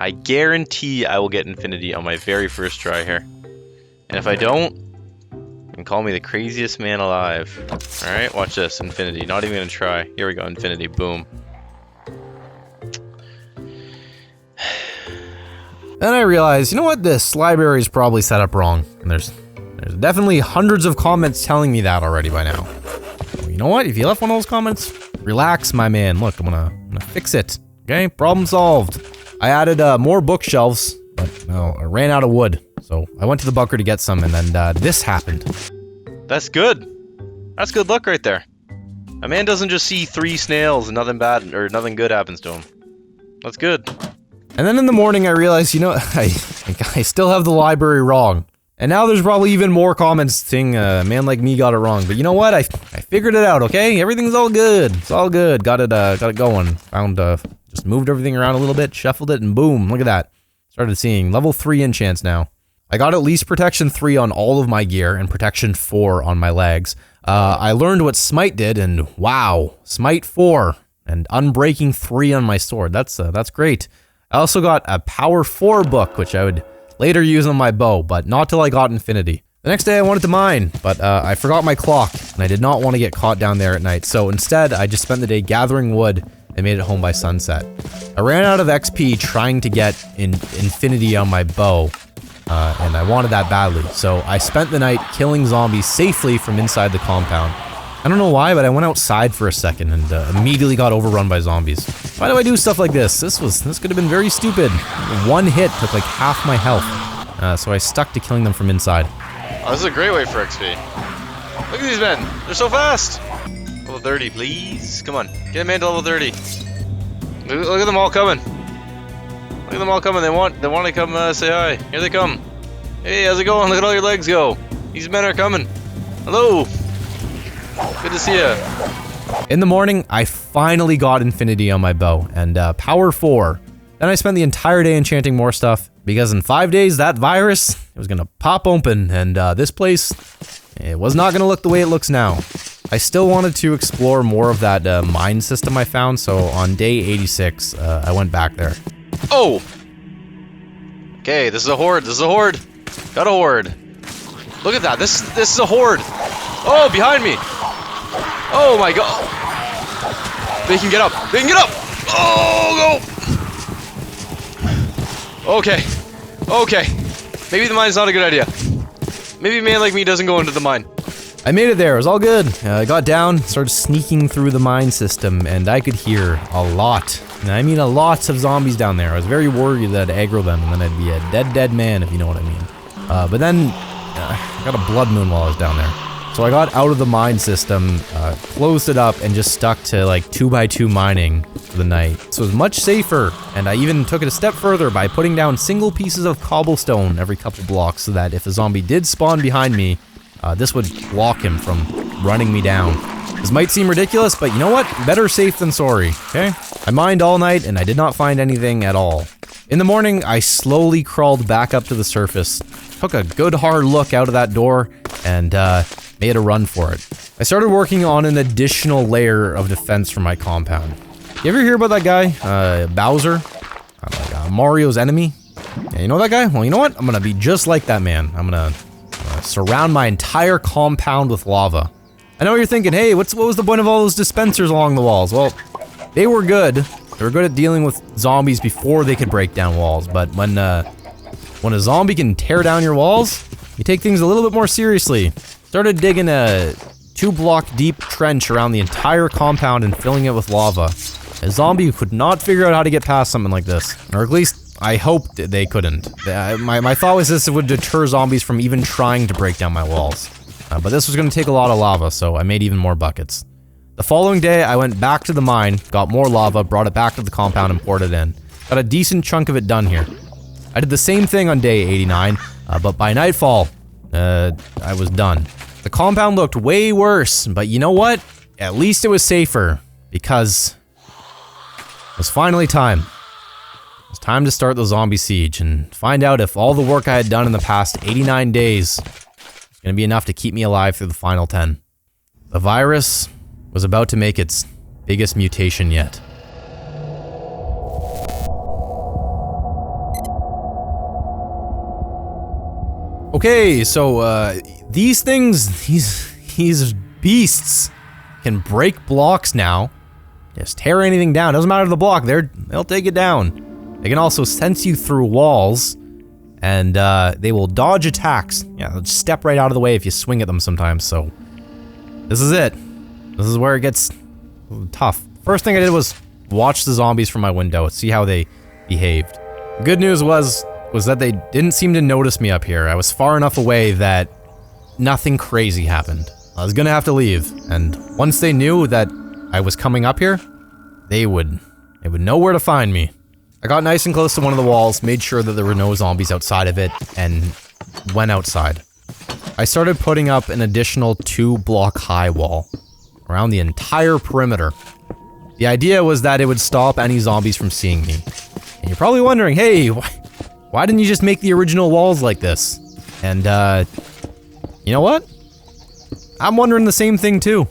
I guarantee I will get infinity on my very first try here. And if I don't, you can call me the craziest man alive. Alright, watch this. Infinity. Not even gonna try. Here we go. Infinity. Boom. Then I realized, you know what? This library is probably set up wrong. And there's definitely hundreds of comments telling me that already by now. Well, you know what? If you left one of those comments, relax, my man. Look, I'm gonna fix it. Okay? Problem solved. I added more bookshelves, but no, I ran out of wood. So I went to the bunker to get some, and then this happened. That's good. That's good luck right there. A man doesn't just see 3 snails and nothing bad or nothing good happens to him. That's good. And then in the morning, I realized, you know, I still have the library wrong. And now there's probably even more comments saying a man like me got it wrong. But you know what? I figured it out, okay? Everything's all good. It's all good. Got it going. Found, just moved everything around a little bit, shuffled it, and boom, look at that. Started seeing level 3 enchants now. I got at least protection 3 on all of my gear and protection 4 on my legs. I learned what smite did, and wow, smite 4 and unbreaking 3 on my sword. That's great. I also got a power 4 book, which I would later use on my bow, but not till I got infinity. The next day I wanted to mine, but I forgot my clock, and I did not want to get caught down there at night, so instead I just spent the day gathering wood and made it home by sunset. I ran out of XP trying to get infinity on my bow, and I wanted that badly, so I spent the night killing zombies safely from inside the compound. I don't know why, but I went outside for a second and immediately got overrun by zombies. Why do I do stuff like this? This could have been very stupid. One hit took like half my health, so I stuck to killing them from inside. Oh, this is a great way for XP. Look at these men. They're so fast. Level 30, please. Come on. Get a man to level 30. Look at them all coming. Look at them all coming. They want to come say hi. Here they come. Hey, how's it going? Look at all your legs go. These men are coming. Hello. Good to see ya. In the morning, I finally got infinity on my bow and power 4. Then I spent the entire day enchanting more stuff because in 5 days that virus it was gonna pop open and this place it was not gonna look the way it looks now. I still wanted to explore more of that mine system I found, so on day 86 I went back there. Oh. Okay, this is a horde. This is a horde. Got a horde. Look at that. This is a horde. Oh, behind me. Oh my god. They can get up. They can get up. Oh, go. Okay. Okay. Maybe the mine's not a good idea. Maybe a man like me doesn't go into the mine. I made it there. It was all good. I got down, started sneaking through the mine system, and I could hear a lot. And I mean a lot of zombies down there. I was very worried that I'd aggro them, and then I'd be a dead man, if you know what I mean. But then, I got a blood moon while I was down there. So I got out of the mine system, closed it up, and just stuck to like 2x2 mining for the night. So it was much safer, and I even took it a step further by putting down single pieces of cobblestone every couple blocks so that if a zombie did spawn behind me, this would block him from running me down. This might seem ridiculous, but you know what? Better safe than sorry, okay? I mined all night, and I did not find anything at all. In the morning, I slowly crawled back up to the surface, took a good hard look out of that door, and made a run for it. I started working on an additional layer of defense for my compound. You ever hear about that guy, Bowser? Like, Mario's enemy? Yeah, you know that guy? Well, you know what? I'm gonna be just like that man. I'm gonna surround my entire compound with lava. I know what you're thinking, hey, what was the point of all those dispensers along the walls? Well, they were good. They were good at dealing with zombies before they could break down walls, but when a zombie can tear down your walls, you take things a little bit more seriously. Started digging a 2-block deep trench around the entire compound and filling it with lava. A zombie could not figure out how to get past something like this, or at least I hoped they couldn't. My thought was this would deter zombies from even trying to break down my walls. But this was going to take a lot of lava, so I made even more buckets. The following day, I went back to the mine, got more lava, brought it back to the compound, and poured it in. Got a decent chunk of it done here. I did the same thing on day 89, but by nightfall, I was done. The compound looked way worse, but you know what? At least it was safer, because it was finally time. It was time to start the zombie siege and find out if all the work I had done in the past 89 days was going to be enough to keep me alive through the final 10. The virus was about to make its biggest mutation yet. Okay, so, these things, these beasts can break blocks now. Just tear anything down, doesn't matter the block, they'll take it down. They can also sense you through walls, and, they will dodge attacks. Yeah, they'll just step right out of the way if you swing at them sometimes, so. This is it. This is where it gets tough. First thing I did was watch the zombies from my window, see how they behaved. The good news was that they didn't seem to notice me up here. I was far enough away that nothing crazy happened. I was gonna have to leave, and once they knew that I was coming up here, they would know where to find me. I got nice and close to one of the walls, made sure that there were no zombies outside of it, and went outside. I started putting up an additional 2-block high wall around the entire perimeter. The idea was that it would stop any zombies from seeing me. And you're probably wondering, hey, why didn't you just make the original walls like this? And, you know what? I'm wondering the same thing too.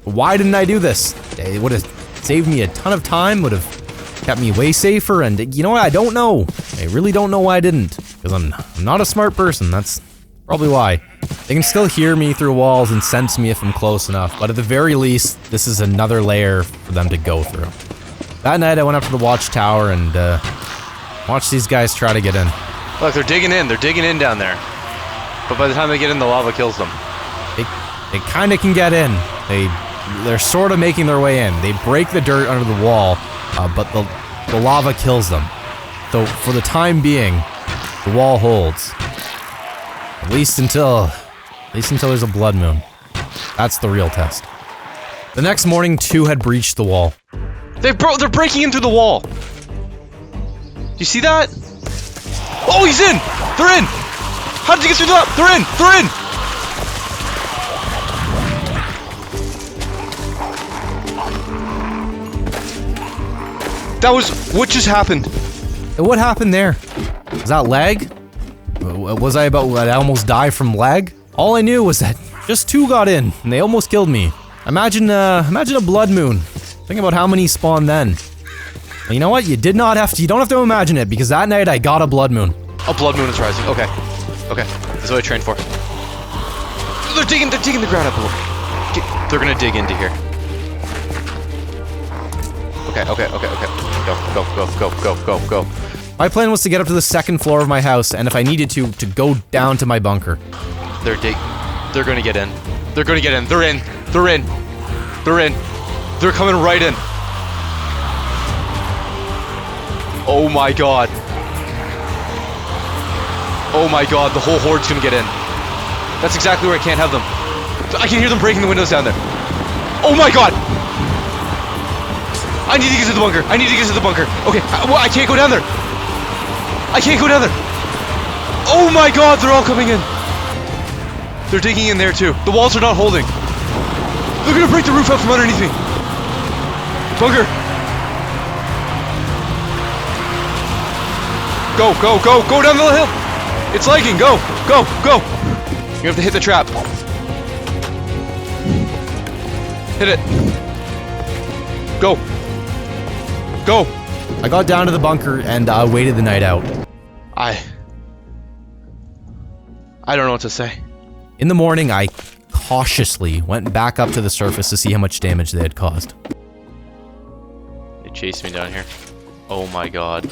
Why didn't I do this? It would have saved me a ton of time, would have kept me way safer, and you know what? I don't know. I really don't know why I didn't. Because I'm not a smart person, that's probably why. They can still hear me through walls and sense me if I'm close enough, but at the very least, this is another layer for them to go through. That night I went up to the watchtower and, watched these guys try to get in. Look, they're digging in down there. But by the time they get in, the lava kills them. They kinda can get in. They're sort of making their way in. They break the dirt under the wall, but the lava kills them. So for the time being, the wall holds. At least until there's a blood moon. That's the real test. The next morning, 2 had breached the wall. They're breaking in through the wall. Do you see that? Oh, he's in! They're in! How did you get through that? They're in! They're in! That was what just happened. What happened there? Was that lag? Was I almost die from lag? All I knew was that just 2 got in, and they almost killed me. Imagine a blood moon. Think about how many spawned then. Well, you know what? You don't have to imagine it, because that night I got a blood moon. A blood moon is rising. Okay. Okay. That's what I trained for. They're digging the ground up a little. They're gonna dig into here. Okay. Go. My plan was to get up to the 2nd floor of my house, and if I needed to go down to my bunker. They're gonna get in. They're gonna get in. They're in. They're coming right in. Oh my god. Oh my god, the whole horde's gonna get in. That's exactly where I can't have them. I can hear them breaking the windows down there. Oh my god! I need to get to the bunker. Okay, I can't go down there. Oh my god, they're all coming in. They're digging in there too. The walls are not holding. They're gonna break the roof out from underneath me. Bunker. Go down the hill. It's lagging, go. You have to hit the trap. Hit it. Go. I got down to the bunker and waited the night out. I don't know what to say. In the morning, I cautiously went back up to the surface to see how much damage they had caused. They chased me down here. Oh my god.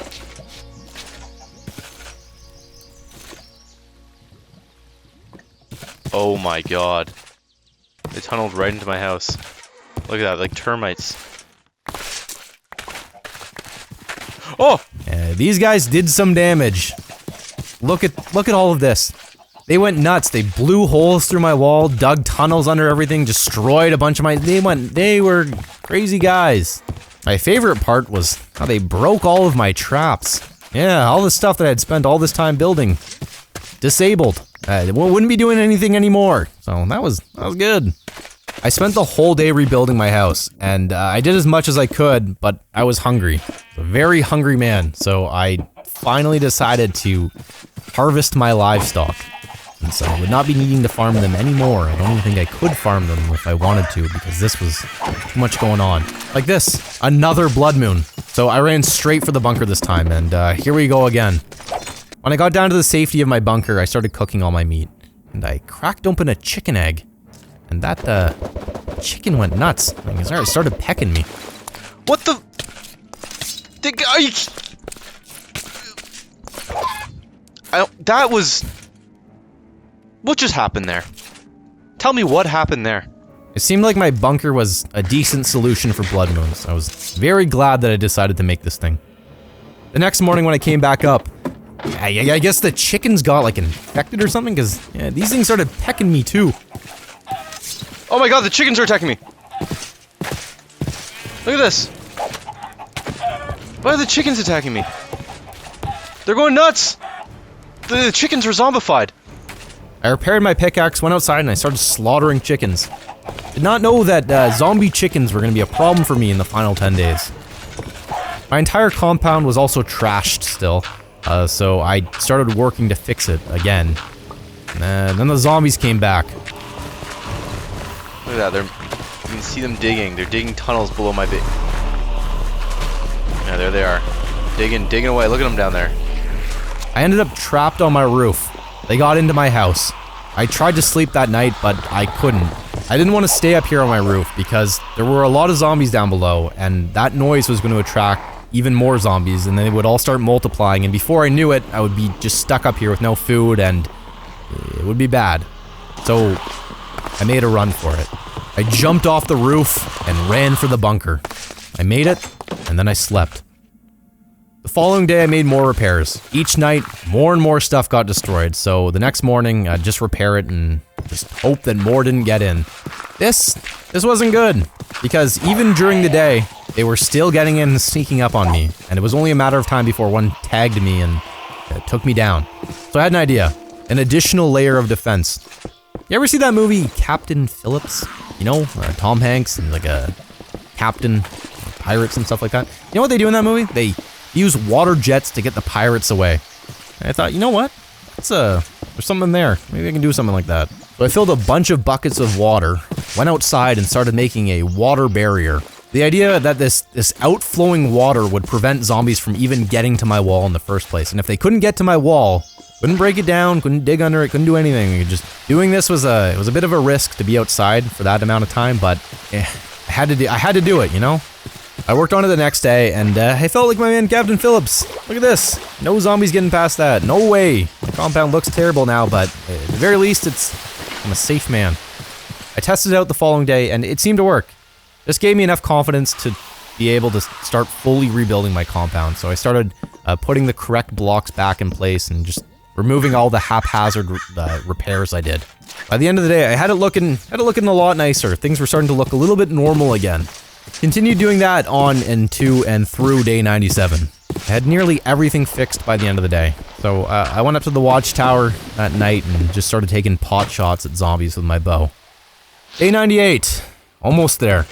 Oh my god. They tunneled right into my house. Look at that, like termites. Oh! These guys did some damage. Look at all of this. They went nuts. They blew holes through my wall, dug tunnels under everything, destroyed a bunch of they were crazy guys. My favorite part was how they broke all of my traps. Yeah, all the stuff that I'd spent all this time building. Disabled. Wouldn't be doing anything anymore. So that was good. I spent the whole day rebuilding my house, and I did as much as I could, but I was hungry. A very hungry man, so I finally decided to harvest my livestock. And so I would not be needing to farm them anymore. I don't even think I could farm them if I wanted to, because this was too much going on. Like this, another blood moon. So I ran straight for the bunker this time, and here we go again. When I got down to the safety of my bunker, I started cooking all my meat. And I cracked open a chicken egg. And that, chicken went nuts. Like, it started pecking me. What the? Are you? That was. What just happened there? Tell me what happened there. It seemed like my bunker was a decent solution for blood moons. I was very glad that I decided to make this thing. The next morning when I came back up, I guess the chickens got like infected or something, because these things started pecking me too. Oh my god, the chickens are attacking me. Look at this. Why are the chickens attacking me? They're going nuts. The chickens are zombified. I repaired my pickaxe, went outside, and I started slaughtering chickens. Did not know that zombie chickens were going to be a problem for me in the final 10 days. My entire compound was also trashed still, so I started working to fix it again. And then the zombies came back. Look at that, you can see them digging. They're digging tunnels below my base. Yeah, there they are. Digging away. Look at them down there. I ended up trapped on my roof. They got into my house. I tried to sleep that night, but I couldn't. I didn't want to stay up here on my roof because there were a lot of zombies down below, and that noise was going to attract even more zombies, and they would all start multiplying, and before I knew it, I would be just stuck up here with no food, and it would be bad. So, I made a run for it. I jumped off the roof and ran for the bunker. I made it, and then I slept. The following day, I made more repairs. Each night, more and more stuff got destroyed, so the next morning, I'd just repair it and just hope that more didn't get in. This wasn't good, because even during the day, they were still getting in and sneaking up on me, and it was only a matter of time before one tagged me and took me down. So I had an idea, an additional layer of defense. You ever see that movie, Captain Phillips? You know, Tom Hanks and like a captain, pirates and stuff like that. You know what they do in that movie? They use water jets to get the pirates away. And I thought, you know what? There's something there. Maybe I can do something like that. So I filled a bunch of buckets of water, went outside and started making a water barrier. The idea that this outflowing water would prevent zombies from even getting to my wall in the first place. And if they couldn't get to my wall, couldn't break it down, couldn't dig under it, couldn't do anything. Just doing this was it was a bit of a risk to be outside for that amount of time, but I had to do it, you know? I worked on it the next day, and I felt like my man Captain Phillips. Look at this. No zombies getting past that. No way. The compound looks terrible now, but at the very least, I'm a safe man. I tested it out the following day, and it seemed to work. This gave me enough confidence to be able to start fully rebuilding my compound. So I started putting the correct blocks back in place and just removing all the haphazard repairs I did. By the end of the day, I had it looking a lot nicer. Things were starting to look a little bit normal again. Continued doing that on and to and through day 97. I had nearly everything fixed by the end of the day. So I went up to the watchtower at night and just started taking pot shots at zombies with my bow. Day 98. Almost there.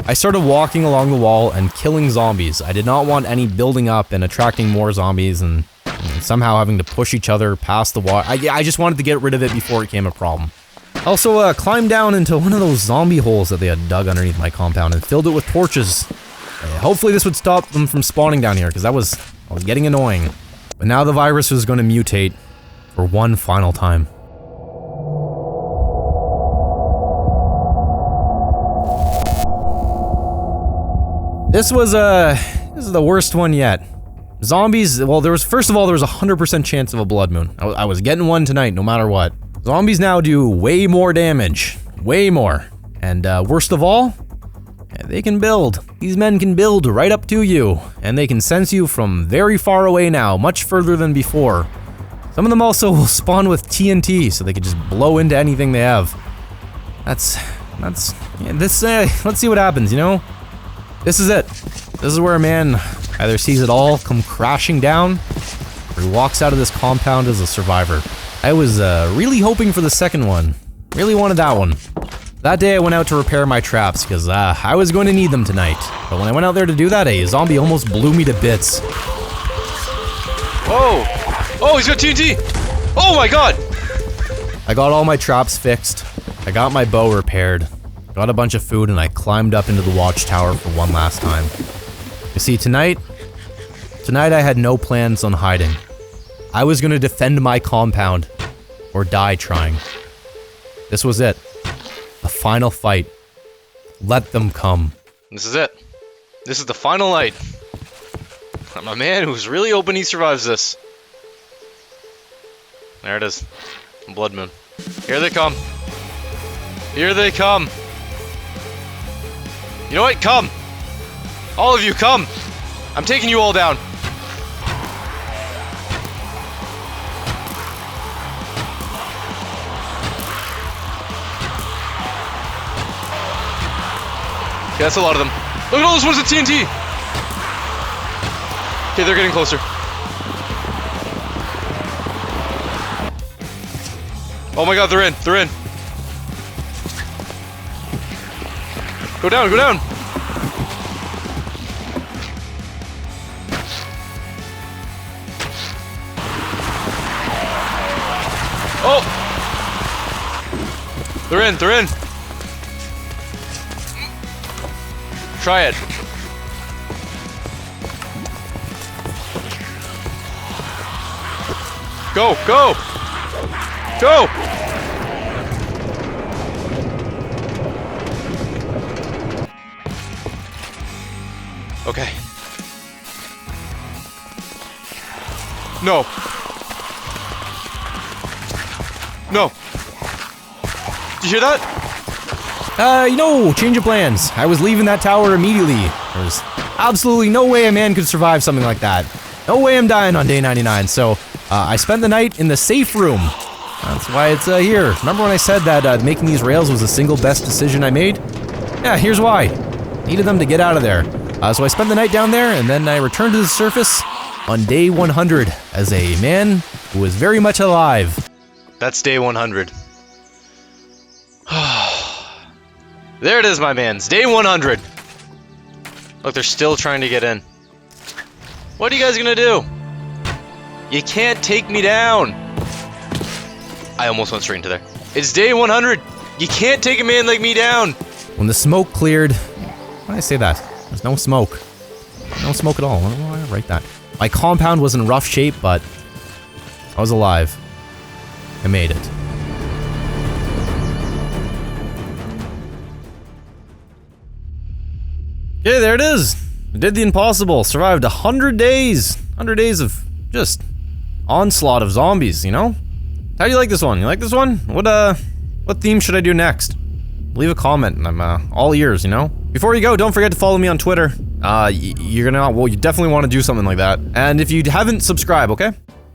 I started walking along the wall and killing zombies. I did not want any building up and attracting more zombies and somehow having to push each other past the wall. I just wanted to get rid of it before it became a problem. I also climbed down into one of those zombie holes that they had dug underneath my compound and filled it with torches. Hopefully this would stop them from spawning down here, because that was getting annoying. But now the virus was going to mutate for one final time. This is the worst one yet. Zombies, well, first of all, there was a 100% chance of a blood moon. I was getting one tonight, no matter what. Zombies now do way more damage. Way more. And worst of all, they can build. These men can build right up to you. And they can sense you from very far away now, much further than before. Some of them also will spawn with TNT, so they can just blow into anything they have. Let's see what happens, you know? This is it. This is where a man either sees it all come crashing down, or he walks out of this compound as a survivor. I was really hoping for the second one. Really wanted that one. That day I went out to repair my traps, because I was going to need them tonight. But when I went out there to do that, a zombie almost blew me to bits. Whoa! Oh, he's got TNT! Oh my god! I got all my traps fixed. I got my bow repaired. Got a bunch of food, and I climbed up into the watchtower for one last time. You see, tonight I had no plans on hiding. I was gonna defend my compound. Or die trying. This was it. The final fight. Let them come. This is it. This is the final night. I'm a man who's really hoping he survives this. There it is. Blood moon. Here they come. Here they come. You know what? Come. All of you, come. I'm taking you all down. Okay, that's a lot of them. Look at all those ones with TNT! Okay, they're getting closer. Oh my god, they're in. They're in. Go down, go down! Oh! They're in, they're in! Try it. Go, go! Go! Okay. No. No. Did you hear that? Change of plans. I was leaving that tower immediately. There's absolutely no way a man could survive something like that. No way I'm dying on day 99, so, I spent the night in the safe room. That's why it's, here. Remember when I said that, making these rails was the single best decision I made? Yeah, here's why. Needed them to get out of there. So I spent the night down there, and then I returned to the surface on day 100 as a man who was very much alive. That's day 100. There it is, my mans. Day 100. Look, they're still trying to get in. What are you guys gonna do? You can't take me down. I almost went straight into there. It's day 100. You can't take a man like me down. When the smoke cleared... Why did I say that? There's no smoke. No smoke at all. Why did I write that? My compound was in rough shape, but... I was alive. I made it. Okay, there it is. I did the impossible. Survived 100 days. 100 days of just onslaught of zombies, you know? How do you like this one? You like this one? What theme should I do next? Leave a comment and I'm all ears, you know? Before you go, don't forget to follow me on Twitter. You definitely want to do something like that. And if you haven't, subscribe, okay?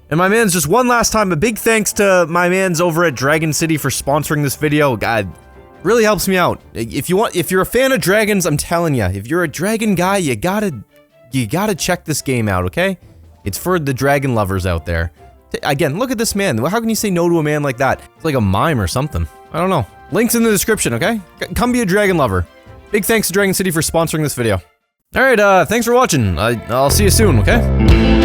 And my mans, just one last time, a big thanks to my mans over at Dragon City for sponsoring this video. God, really helps me out. If you're a fan of dragons, I'm telling you, if you're a dragon guy, you gotta check this game out, okay? It's for the dragon lovers out there. Again, look at this man. How can you say no to a man like that? It's like a mime or something. I don't know. Links in the description, okay? Come be a dragon lover. Big thanks to Dragon City for sponsoring this video. Alright, thanks for watching. I'll see you soon, okay?